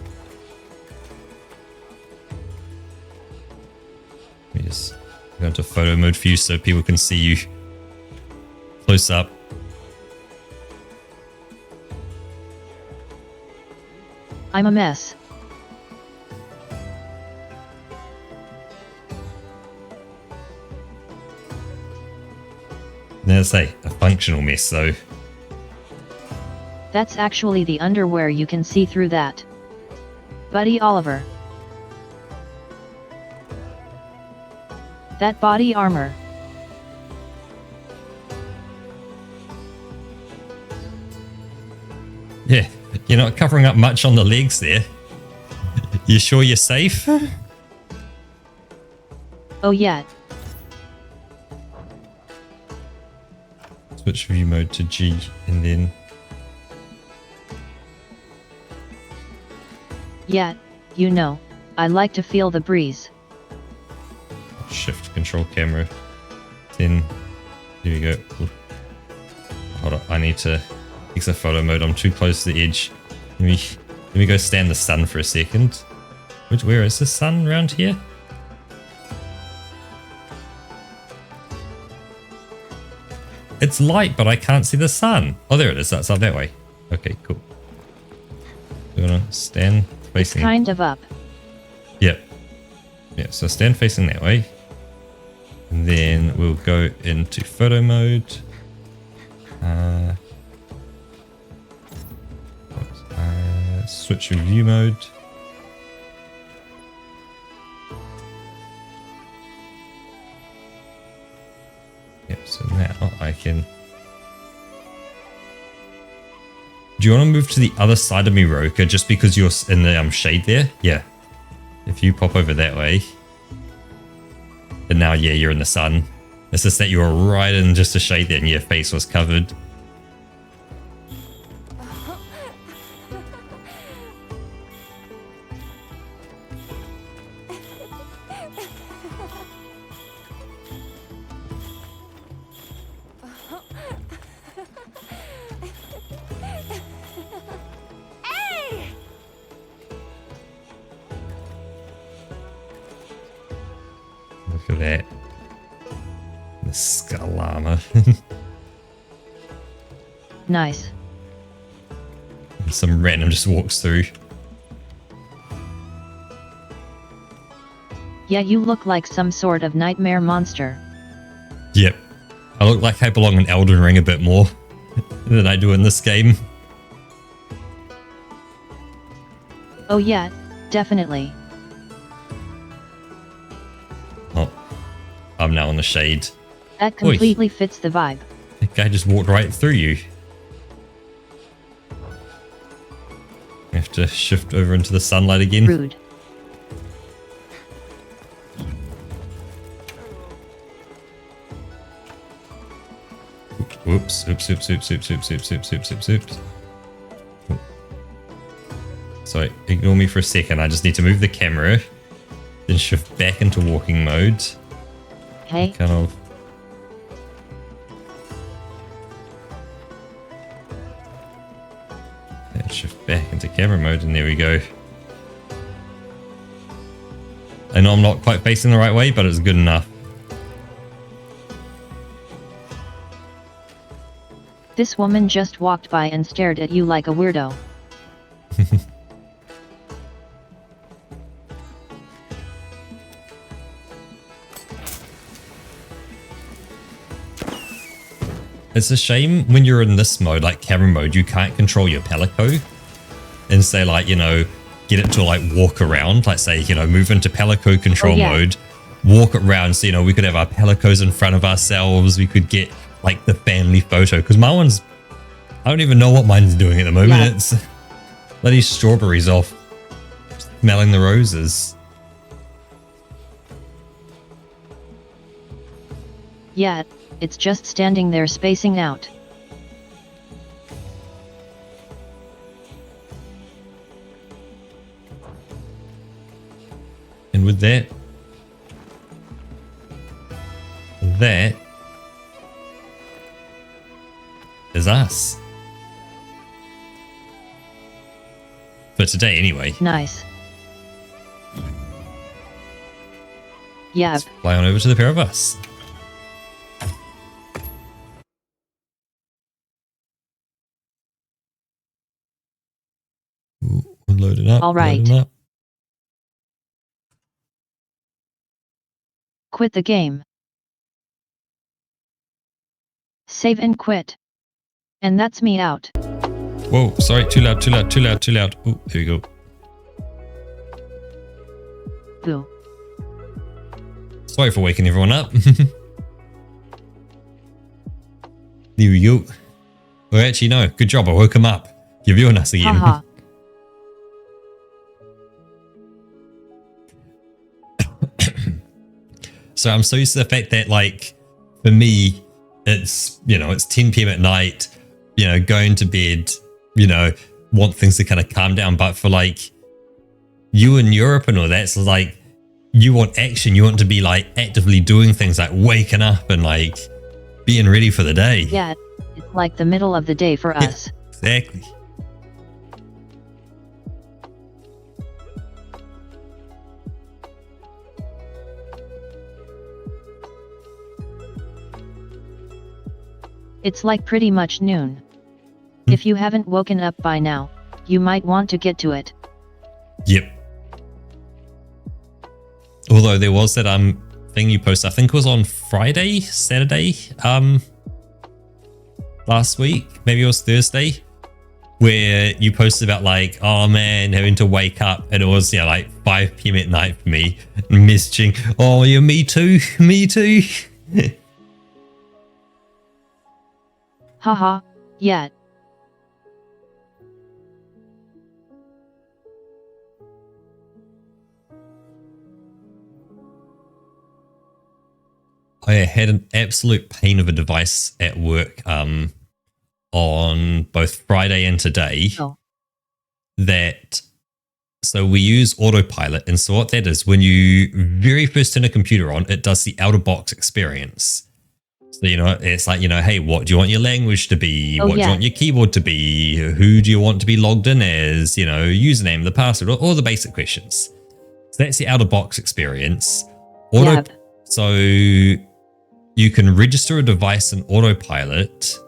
Speaker 1: Let me just go into photo mode for you so people can see you close up.
Speaker 2: I'm a mess.
Speaker 1: Now say a functional mess, so
Speaker 2: That's actually the underwear, you can see through that. Buddy Oliver. That body armor.
Speaker 1: yeah, you're not covering up much on the legs there. You sure you're safe?
Speaker 2: Oh yeah.
Speaker 1: Switch view mode to G and then
Speaker 2: Yeah, you know, I like to feel the breeze.
Speaker 1: shift control camera. Then there you go. Hold on, I need to exit photo mode. I'm too close to the edge. Let me go stand in the sun for a second. Where is the sun around here? It's light, but I can't see the sun. Oh, there it is. That's up that way. Okay, cool. We're gonna stand facing.
Speaker 2: Kind of up.
Speaker 1: Yep. Yeah, so stand facing that way. And then we'll go into photo mode. Switch to view mode. Yep, so now I can... Do you want to move to the other side of me, Roka, just because you're in the shade there? Yeah. If you pop over that way. And now, yeah, you're in the sun. It's just that you were right in just a shade there and your face was covered. Skull armor.
Speaker 2: Nice.
Speaker 1: Some random just walks through.
Speaker 2: Yeah, you look like some sort of nightmare monster.
Speaker 1: Yep. I look like I belong in Elden Ring a bit more than I do in this game.
Speaker 2: Oh yeah, definitely.
Speaker 1: Oh, I'm now in the shade.
Speaker 2: That completely fits the vibe.
Speaker 1: That guy just walked right through you. I have to shift over into the sunlight again.
Speaker 2: Rude.
Speaker 1: Oops, oops, oops, oops, oops, oops, oops, oops, oops, oops, oops. Sorry, ignore me for a second. I just need to move the camera, then shift back into walking mode.
Speaker 2: Hey.
Speaker 1: Kind of. And shift back into camera mode, and there we go. I know I'm not quite facing the right way, but it's good enough.
Speaker 2: This woman just walked by and stared at you like a weirdo.
Speaker 1: It's a shame when you're in this mode, like camera mode, you can't control your palico and say like, you know, get it to like walk around, like say, you know, move into palico control mode, walk around. So, you know, we could have our palicos in front of ourselves. We could get like the family photo, because my one's, I don't even know what mine's doing at the moment.
Speaker 2: Yeah.
Speaker 1: It's bloody strawberries off smelling the roses.
Speaker 2: Yeah, it's just standing there spacing out.
Speaker 1: And with that, that is us. For today, anyway.
Speaker 2: Nice. Yeah.
Speaker 1: Let's fly on over to the pair of us. Ooh, we're loading up.
Speaker 2: All right.
Speaker 1: Loading up.
Speaker 2: Quit the game. Save and quit. And that's me out.
Speaker 1: Whoa, sorry, too loud, too loud, too loud, too loud. Oh, here we go.
Speaker 2: Boo.
Speaker 1: Sorry for waking everyone up. There we go. Well, actually, no. Good job. I woke him up. You're viewing us again.
Speaker 2: Haha.
Speaker 1: So I'm so used to the fact that, like, for me, it's, you know, it's 10 p.m. at night, you know, going to bed, you know, want things to kind of calm down. But for, like, you in Europe and all that, it's like, you want action. You want to be, like, actively doing things, like waking up and, like, being ready for the day.
Speaker 2: Yeah, it's like the middle of the day for us.
Speaker 1: Exactly.
Speaker 2: It's like pretty much noon. If you haven't woken up by now, you might want to get to it.
Speaker 1: Yep. Although there was that thing you posted, I think it was on Friday, Saturday, last week, maybe it was Thursday, where you posted about like, oh man, having to wake up, and it was, you know, like 5 p.m. at night for me, messaging, oh yeah, me too, me too.
Speaker 2: Haha, yeah.
Speaker 1: I had an absolute pain of a device at work on both Friday and today.
Speaker 2: Oh.
Speaker 1: So we use autopilot, and so what that is, when you very first turn a computer on, it does the out of box experience. So, you know, it's like, you know, hey, what do you want your language to be? What do you want your keyboard to be? Who do you want to be logged in as? You know, username, the password, all the basic questions. So that's the out of box experience. So, you you can register a device in autopilot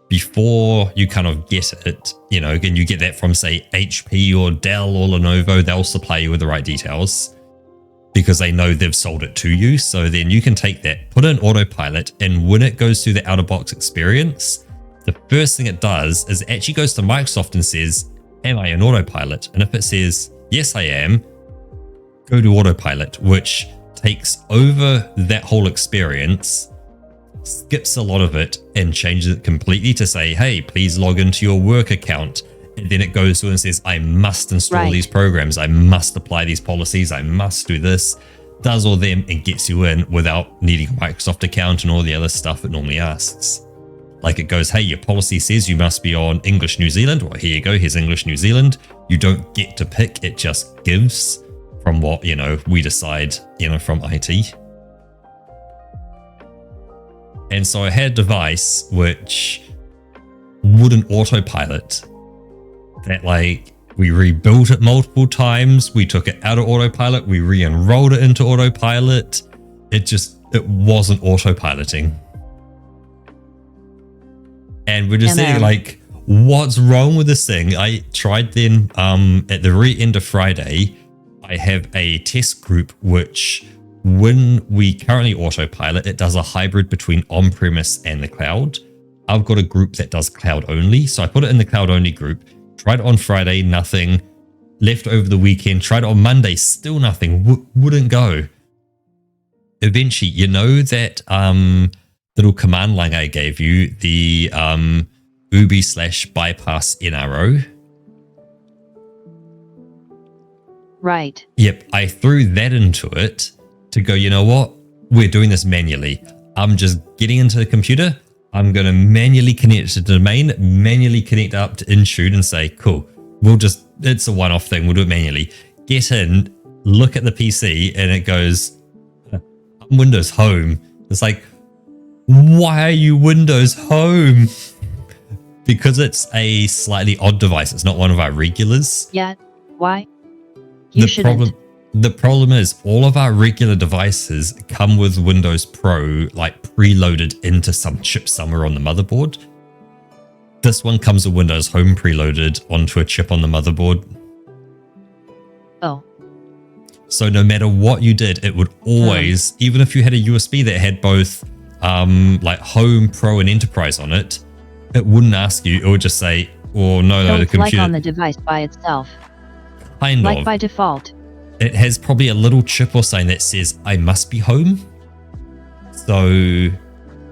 Speaker 1: before you kind of get it. You know, again, you get that from, say, HP or Dell or Lenovo. They'll supply you with the right details because they know they've sold it to you. So then you can take that, put it in autopilot, and when it goes through the out-of-box experience, the first thing it does is it actually goes to Microsoft and says, am I in autopilot? And if it says, yes, I am, go to autopilot, which takes over that whole experience, skips a lot of it, and changes it completely to say, hey, please log into your work account. And then it goes through and says, I must install these programs. I must apply these policies. I must do this. Does all them and gets you in without needing a Microsoft account and all the other stuff it normally asks. Like it goes, hey, your policy says you must be on English New Zealand. Well, here you go. Here's English New Zealand. You don't get to pick. It just gives from what, you know, we decide, you know, from IT. And so I had a device which wouldn't autopilot. That, like, we rebuilt it multiple times. We took it out of autopilot. We re-enrolled it into autopilot. It wasn't autopiloting. And we're just saying, like, what's wrong with this thing? I tried then at the very end of Friday, I have a test group which, when we currently autopilot, it does a hybrid between on-premise and the cloud. I've got a group that does cloud only. So I put it in the cloud only group. Tried it on Friday, nothing. Left over the weekend. Tried it on Monday, still nothing. Wouldn't go. Eventually, you know that little command line I gave you, the ubi/bypass NRO?
Speaker 2: Right.
Speaker 1: Yep, I threw that into it to go, you know what? We're doing this manually. I'm just getting into the computer. I'm going to manually connect to the domain, manually connect up to Intune and say, cool, it's a one-off thing. We'll do it manually. Get in, look at the PC, and it goes, I'm Windows Home. It's like, why are you Windows Home? Because it's a slightly odd device. It's not one of our regulars.
Speaker 2: Yeah, why? You shouldn't.
Speaker 1: The problem is all of our regular devices come with Windows Pro, like preloaded into some chip somewhere on the motherboard. This one comes with Windows Home preloaded onto a chip on the motherboard.
Speaker 2: Oh.
Speaker 1: So no matter what you did, it would always, even if you had a USB that had both like Home, Pro, and Enterprise on it, it wouldn't ask you. It would just say, "Oh no, the computer."
Speaker 2: Like on the device by itself.
Speaker 1: Kind
Speaker 2: like
Speaker 1: of.
Speaker 2: by default.
Speaker 1: It has probably a little chip or something that says, I must be home. So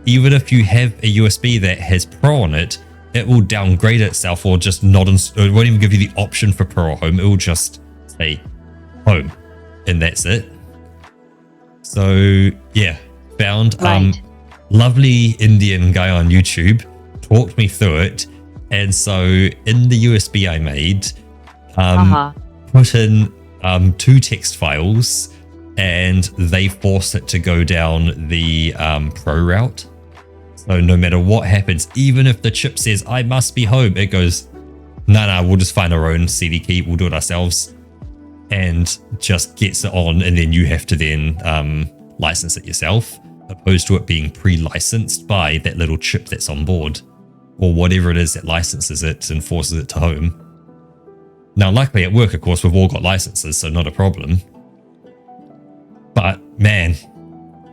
Speaker 1: even if you have a USB that has Pro on it, it will downgrade itself or just not, it won't even give you the option for Pro or Home. It will just say home and that's it. So yeah, found lovely Indian guy on YouTube, talked me through it. And so in the USB I made, put in 2 text files and they force it to go down the Pro route. So no matter what happens, even if the chip says I must be home, it goes, no, we'll just find our own CD key, we'll do it ourselves, and just gets it on, and then you have to then license it yourself, opposed to it being pre-licensed by that little chip that's on board, or whatever it is that licenses it and forces it to home. Now, luckily at work, of course, we've all got licenses, so not a problem. But man,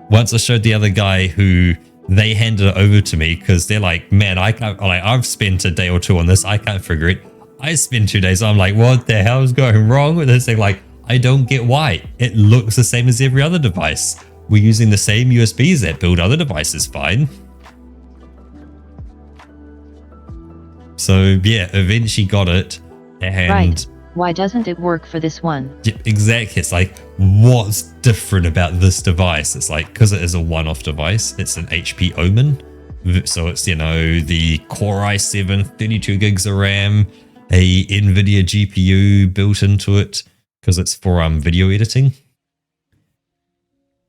Speaker 1: once I showed the other guy who they handed it over to me because they're like, man, I can't, like, I've spent a day or two on this. I can't figure it. I spent 2 days. I'm like, what the hell is going wrong with this thing? Like, I don't get why. It looks the same as every other device. We're using the same USBs that build other devices fine. So yeah, eventually got it. And
Speaker 2: why doesn't it work for this one?
Speaker 1: Yeah, exactly. It's like, what's different about this device? It's like, because it is a one-off device, it's an HP Omen. So it's, you know, the Core i7, 32 gigs of RAM, a NVIDIA GPU built into it because it's for video editing.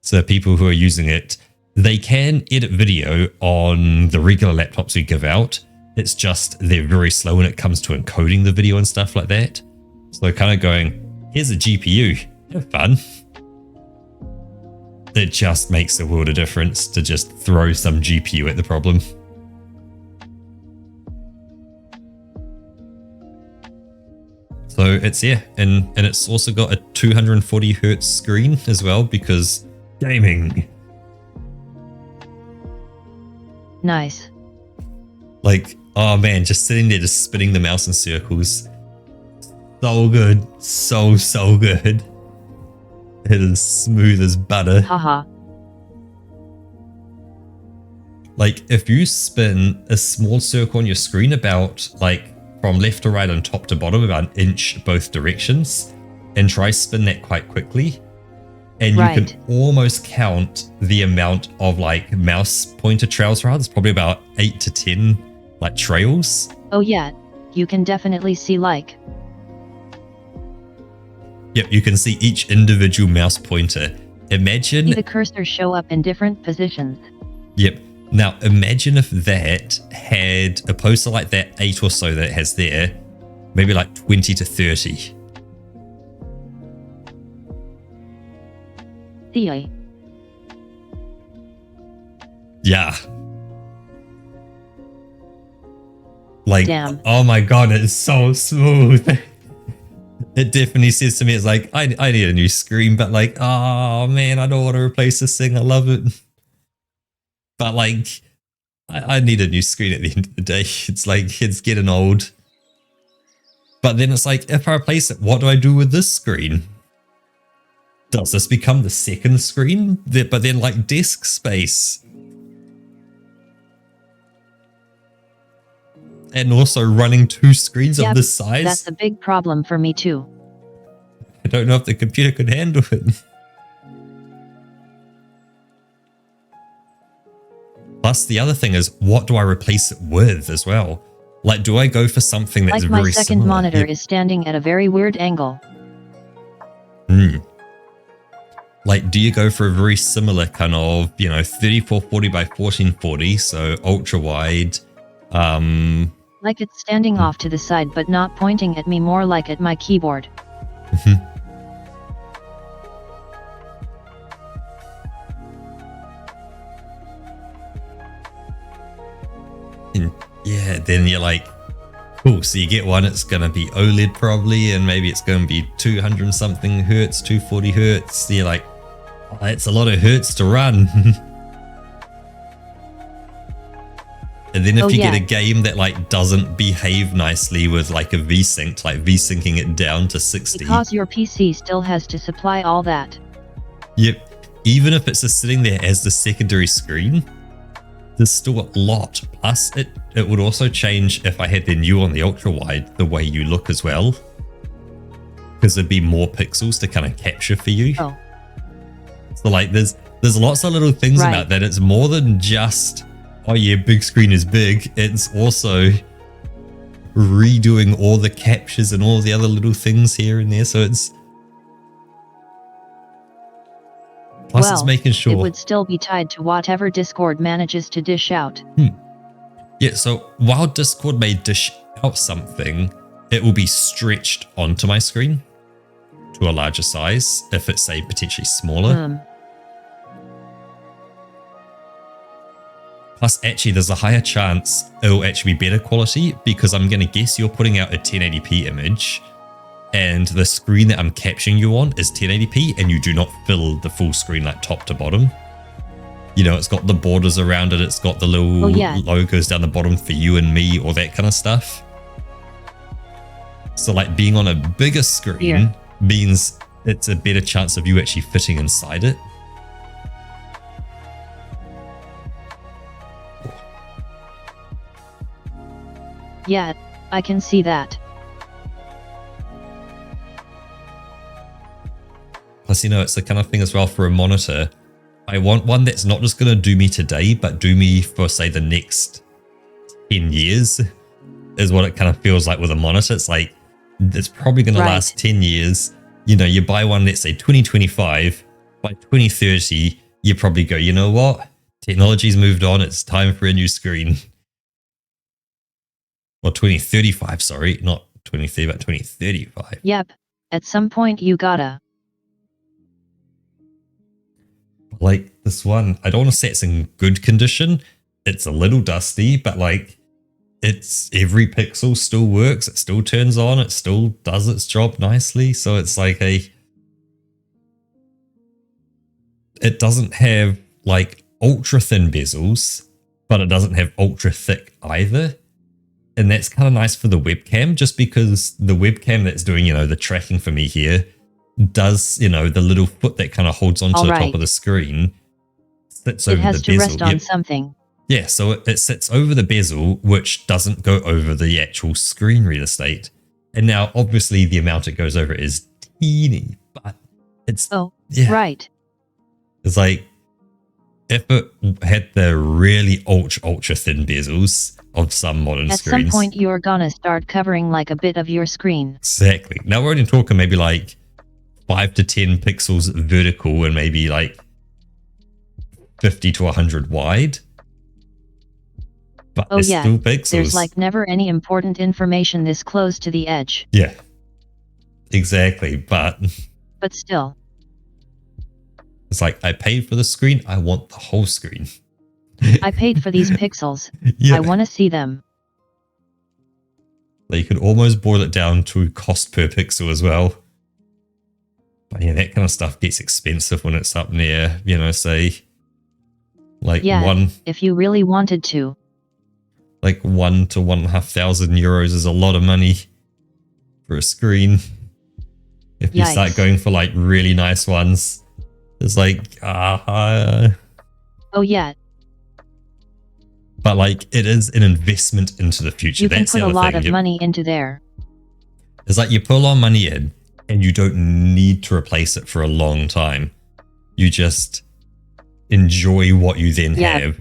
Speaker 1: So people who are using it, they can edit video on the regular laptops we give out. It's just they're very slow when it comes to encoding the video and stuff like that. So they're kind of going, here's a GPU, have fun. it just makes a world of difference to just throw some GPU at the problem. So it's, yeah, and it's also got a 240 hertz screen as well because gaming.
Speaker 2: Nice.
Speaker 1: Like, oh man, just sitting there, just spinning the mouse in circles. So good. So good. It is smooth as butter.
Speaker 2: Haha.
Speaker 1: Like, if you spin a small circle on your screen about, like, from left to right and top to bottom, about an inch both directions, and try spin that quite quickly, and you
Speaker 2: Right.
Speaker 1: can almost count the amount of, like, mouse pointer trails around. It's probably about 8 to 10, like, trails.
Speaker 2: Oh yeah, you can definitely see like.
Speaker 1: Yep, you can see each individual mouse pointer. Imagine...
Speaker 2: See the cursor show up in different positions.
Speaker 1: Yep. Now, imagine if that had, opposed to like that 8 or so that it has there, maybe like 20 to 30.
Speaker 2: Theo.
Speaker 1: Yeah. Like,
Speaker 2: Damn.
Speaker 1: oh my god, it's so smooth. It definitely says to me, it's like, I need a new screen, but like, oh man, I don't want to replace this thing. I love it. But like, I need a new screen at the end of the day. It's like, it's getting old. But then it's like, if I replace it, what do I do with this screen? Does this become the second screen? But then like desk space. And also running 2 screens of this size.
Speaker 2: That's a big problem for me too.
Speaker 1: I don't know if the computer could handle it. Plus, the other thing is, what do I replace it with as well? Like, do I go for something that's
Speaker 2: Like
Speaker 1: very
Speaker 2: my second
Speaker 1: similar?
Speaker 2: monitor is standing at a very weird angle.
Speaker 1: Like, do you go for a very similar kind of, you know, 3440 by 1440, so ultra wide?
Speaker 2: Like it's standing off to the side but not pointing at me, more like at my keyboard.
Speaker 1: And yeah, then you're like, cool, so you get one, it's going to be OLED probably, and maybe it's going to be 200 and something hertz, 240 hertz. So you're like, oh, that's a lot of hertz to run. And then if you get a game that like doesn't behave nicely with like a VSync, like VSyncing it down to 60.
Speaker 2: Because your PC still has to supply all that.
Speaker 1: Yep. Even if it's just sitting there as the secondary screen, there's still a lot. Plus it would also change if I had the new on the ultra wide, the way you look as well. Because there'd be more pixels to kind of capture for you.
Speaker 2: Oh.
Speaker 1: So like there's lots of little things about that. It's more than just, oh yeah, big screen is big. It's also redoing all the captures and all the other little things here and there. So it's, plus it's making sure.
Speaker 2: It would still be tied to whatever Discord manages to dish out.
Speaker 1: Yeah, so while Discord may dish out something, it will be stretched onto my screen to a larger size if it's, say, potentially smaller. Plus, actually, there's a higher chance it'll actually be better quality because I'm going to guess you're putting out a 1080p image and the screen that I'm capturing you on is 1080p and you do not fill the full screen like top to bottom. You know, it's got the borders around it. It's got the little logos down the bottom for you and me, all that kind of stuff. So like being on a bigger screen means it's a better chance of you actually fitting inside it.
Speaker 2: Yeah, I can see that.
Speaker 1: Plus, you know, it's the kind of thing as well for a monitor. I want one that's not just going to do me today, but do me for, say, the next 10 years is what it kind of feels like with a monitor. It's like, it's probably going to last 10 years. You know, you buy one, let's say 2025, by 2030, you probably go, you know what? Technology's moved on. It's time for a new screen. Or 2035, sorry, not 2030, but 2035.
Speaker 2: Yep, at some point you gotta.
Speaker 1: Like this one, I don't want to say it's in good condition. It's a little dusty, but like it's every pixel still works. It still turns on. It still does its job nicely. So it's like it doesn't have like ultra thin bezels, but it doesn't have ultra thick either. And that's kind of nice for the webcam, just because the webcam that's doing, the tracking for me here does, the little foot that kind of holds onto the top of the screen sits over the bezel.
Speaker 2: It has to rest on something.
Speaker 1: Yeah, so it sits over the bezel, which doesn't go over the actual screen real estate. And now, obviously, the amount it goes over is teeny, but it's...
Speaker 2: Oh,
Speaker 1: yeah.
Speaker 2: right.
Speaker 1: It's like, if it had the really ultra thin bezels of some modern screens...
Speaker 2: At some point, you're gonna start covering like a bit of your screen.
Speaker 1: Exactly. Now, we're only talking maybe like 5 to 10 pixels vertical and maybe like 50 to 100 wide. But there's still pixels.
Speaker 2: There's like never any important information this close to the edge.
Speaker 1: Yeah, exactly. But
Speaker 2: still,
Speaker 1: it's like, I paid for the screen. I want the whole screen.
Speaker 2: I paid for these pixels.
Speaker 1: Yeah.
Speaker 2: I want to see them.
Speaker 1: Like, you could almost boil it down to cost per pixel as well. But yeah, that kind of stuff gets expensive when it's up near, say, like
Speaker 2: if you really wanted to.
Speaker 1: Like 1,000 to 1,500 euros is a lot of money for a screen. If you start going for like really nice ones, it's like, oh
Speaker 2: yeah.
Speaker 1: But like, it is an investment into the future.
Speaker 2: You can put a lot of money into there.
Speaker 1: It's like you put a lot of money in and you don't need to replace it for a long time. You just enjoy what you then have.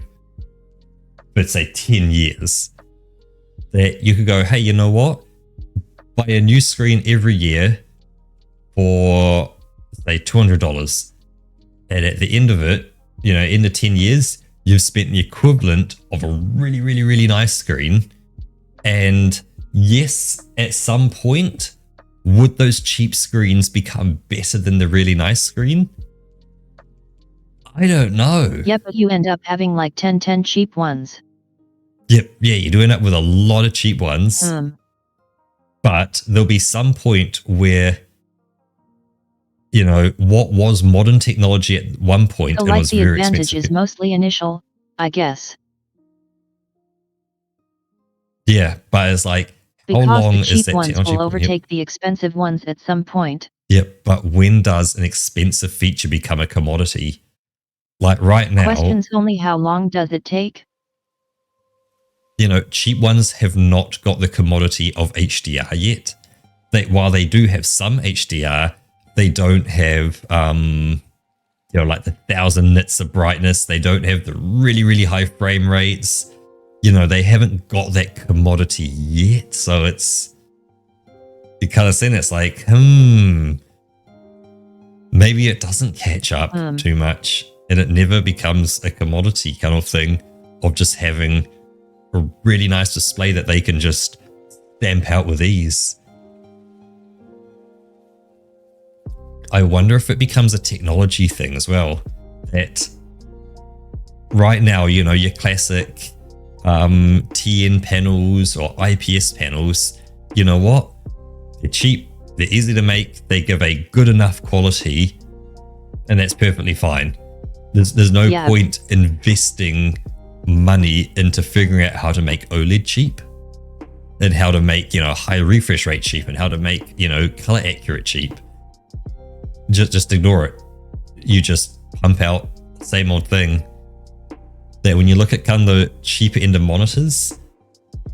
Speaker 1: But say 10 years, that you could go, hey, you know what? Buy a new screen every year for, say, $200. And at the end of it, in the 10 years, you've spent the equivalent of a really, really, really nice screen. And yes, at some point, would those cheap screens become better than the really nice screen? I don't know.
Speaker 2: Yeah, but you end up having like 10 cheap ones.
Speaker 1: Yep, yeah, you do end up with a lot of cheap ones. But there'll be some point where, what was modern technology at one point,
Speaker 2: So
Speaker 1: it
Speaker 2: like
Speaker 1: was
Speaker 2: the
Speaker 1: very
Speaker 2: advantage
Speaker 1: expensive.
Speaker 2: is mostly initial, I guess.
Speaker 1: Yeah, but it's like,
Speaker 2: Because
Speaker 1: how long
Speaker 2: the
Speaker 1: is
Speaker 2: cheap
Speaker 1: that
Speaker 2: ones
Speaker 1: technology?
Speaker 2: will overtake the expensive ones at some point.
Speaker 1: Yep, but when does an expensive feature become a commodity? Like right now,
Speaker 2: Question's only how long does it take?
Speaker 1: cheap ones have not got the commodity of HDR yet. While they do have some HDR, they don't have, like the 1,000 nits of brightness. They don't have the really, really high frame rates. They haven't got that commodity yet. So it's, you kind of see it's like, maybe it doesn't catch up too much. And it never becomes a commodity kind of thing of just having a really nice display that they can just stamp out with ease. I wonder if it becomes a technology thing as well. That right now, your classic TN panels or IPS panels, you know what? They're cheap, they're easy to make, they give a good enough quality, and that's perfectly fine. There's no point investing money into figuring out how to make OLED cheap and how to make, high refresh rate cheap and how to make, color accurate cheap. Just ignore it. You just pump out the same old thing. That when you look at kind of the cheaper end of monitors,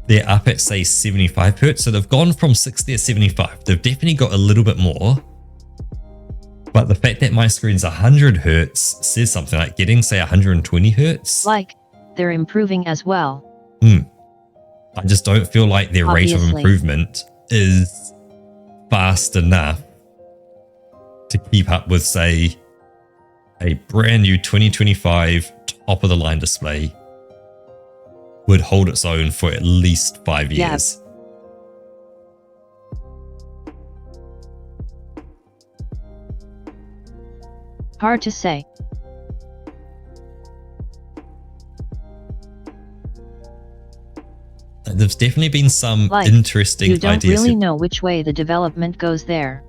Speaker 1: they're up at say 75 hertz. So they've gone from 60 to 75. They've definitely got a little bit more. But the fact that my screen's 100 hertz says something, like getting say 120 hertz.
Speaker 2: Like, they're improving as well.
Speaker 1: I just don't feel like their rate of improvement is fast enough to keep up with, say, a brand new 2025 top of the line display would hold its own for at least 5 years.
Speaker 2: Hard to say.
Speaker 1: There's definitely been some
Speaker 2: Like,
Speaker 1: interesting
Speaker 2: you don't
Speaker 1: ideas.
Speaker 2: really know which way the development goes there.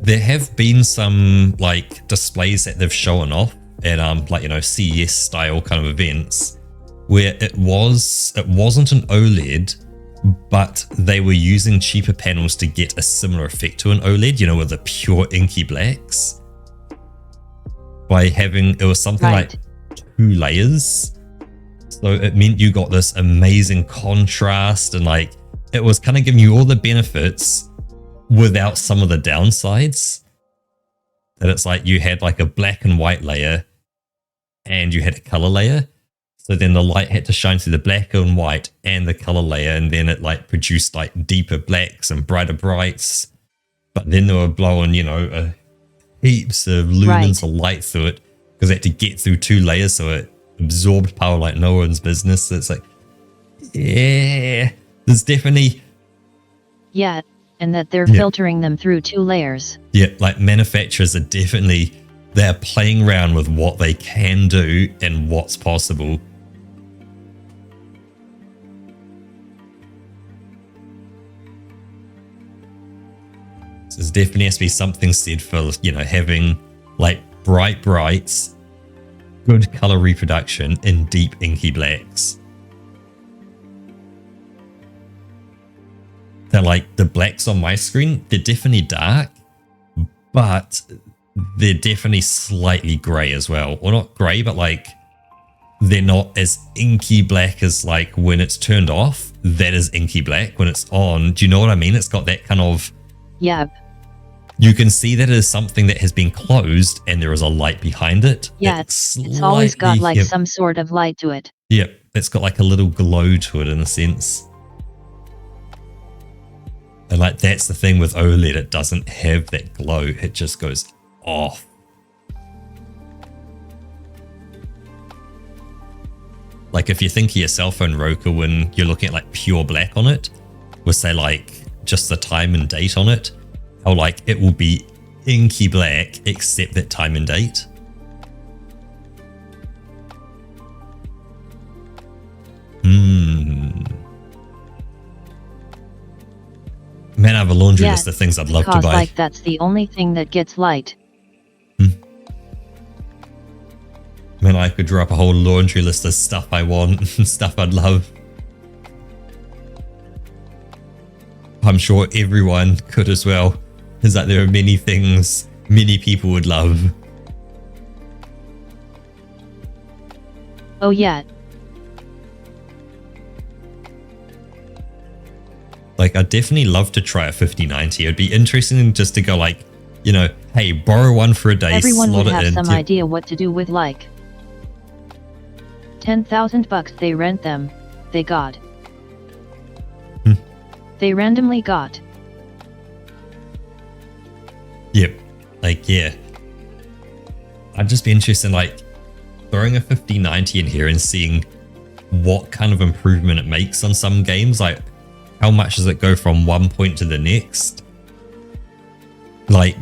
Speaker 1: There have been some like displays that they've shown off at like, you know, CES style kind of events where it wasn't an OLED, but they were using cheaper panels to get a similar effect to an OLED, you know, with the pure inky blacks. By having, it was something
Speaker 2: Right.
Speaker 1: like 2 layers. So it meant you got this amazing contrast, and like it was kind of giving you all the benefits without some of the downsides. That it's like you had like a black and white layer and you had a color layer. So then the light had to shine through the black and white and the color layer, and then it like produced like deeper blacks and brighter brights. But then they were blowing, you know, heaps of lumens of light through it because they had to get through 2 layers, so it absorbed power like no one's business. So it's like, yeah, there's definitely...
Speaker 2: Yeah, and that they're
Speaker 1: Yeah.
Speaker 2: filtering them through 2 layers.
Speaker 1: Yeah, like manufacturers are definitely, they're playing around with what they can do and what's possible. So there's definitely has to be something said for, you know, having like bright brights, good color reproduction, and deep inky blacks. They're like the blacks on my screen, they're definitely dark, but they're definitely slightly grey as well. Well, not grey, but like they're not as inky black as like when it's turned off. That is inky black. When it's on, do you know what I mean? It's got that kind of...
Speaker 2: Yep.
Speaker 1: You can see that it is something that has been closed and there is a light behind it.
Speaker 2: Yeah, it's always got like some sort of light to it.
Speaker 1: Yep, it's got like a little glow to it in a sense. And like that's the thing with OLED, it doesn't have that glow, it just goes off. Like if you think of your cell phone Roku when you're looking at like pure black on it, with say like just the time and date on it, how like it will be inky black except that time and date. Man, I have a laundry list of things I'd love to buy.
Speaker 2: Like that's the only thing that gets light.
Speaker 1: Man, I could draw up a whole laundry list of stuff I want and stuff I'd love. I'm sure everyone could as well. Is that there are many things many people would love.
Speaker 2: Oh yeah.
Speaker 1: Like, I'd definitely love to try a 5090. It'd be interesting just to go like, you know, hey, borrow one for a day,
Speaker 2: Everyone
Speaker 1: slot
Speaker 2: would
Speaker 1: it
Speaker 2: have
Speaker 1: in.
Speaker 2: some idea what to do with like 10,000 bucks they rent them, they got. They randomly got.
Speaker 1: Yep. Like, yeah. I'd just be interested in like throwing a 5090 in here and seeing what kind of improvement it makes on some games. Like, how much does it go from one point to the next? Like,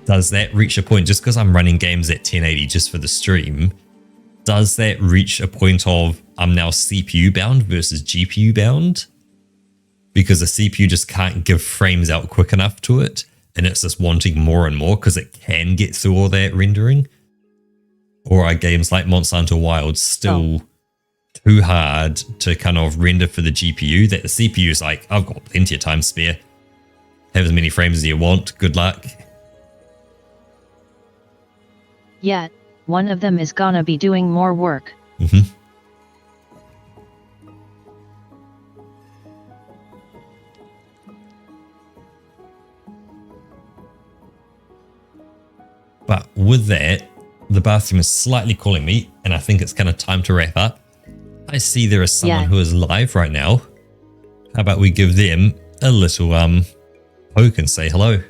Speaker 1: does that reach a point, just because I'm running games at 1080 just for the stream, does that reach a point of I'm now CPU bound versus GPU bound? Because the CPU just can't give frames out quick enough to it, and it's just wanting more and more because it can get through all that rendering? Or are games like Monster Hunter Wilds still too hard to kind of render for the GPU that the CPU is like, I've got plenty of time spare. Have as many frames as you want. Good luck.
Speaker 2: Yeah, one of them is gonna be doing more work.
Speaker 1: But with that, the bathroom is slightly calling me, and I think it's kind of time to wrap up. I see there is someone who is live right now. How about we give them a little poke and say hello.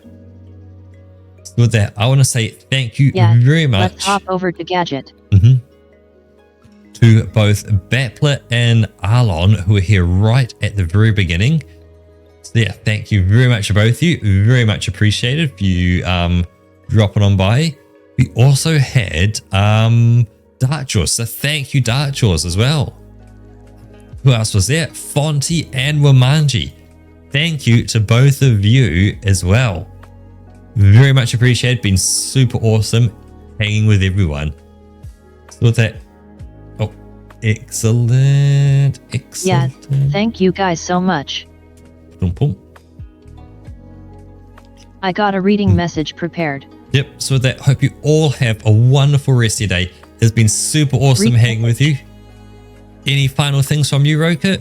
Speaker 1: So with that, I want to say thank you very much.
Speaker 2: Let's hop over to Gadget.
Speaker 1: To both Bapler and Arlon, who are here right at the very beginning. So yeah, thank you very much to both of you. Very much appreciated for you dropping on by. We also had Dark Jaws, so thank you Dark Jaws as well. Who else was there? Fonty and Wamanji. Thank you to both of you as well. Very much appreciated. Been super awesome hanging with everyone. So with that, oh, excellent,
Speaker 2: Yeah,
Speaker 1: excellent.
Speaker 2: thank you guys so much.
Speaker 1: Boom, boom.
Speaker 2: I got a reading message prepared.
Speaker 1: Yep, so with that, hope you all have a wonderful rest of your day. It's been super awesome hanging with you. Any final things from you, Roka?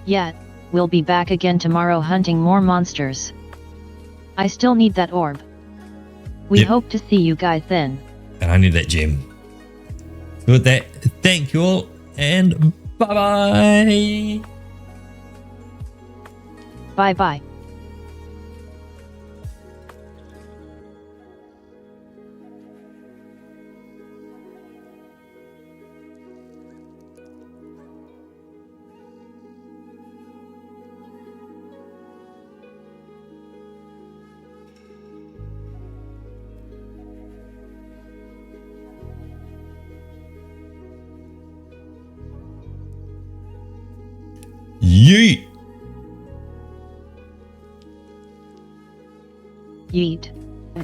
Speaker 2: Yeah, we'll be back again tomorrow hunting more monsters. I still need that orb. We
Speaker 1: Yep.
Speaker 2: hope to see you guys then.
Speaker 1: And I need that gem. So with that, thank you all, and bye-bye.
Speaker 2: Bye bye.
Speaker 1: Yeet.
Speaker 2: Yeet.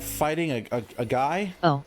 Speaker 6: Fighting a guy?
Speaker 2: Oh.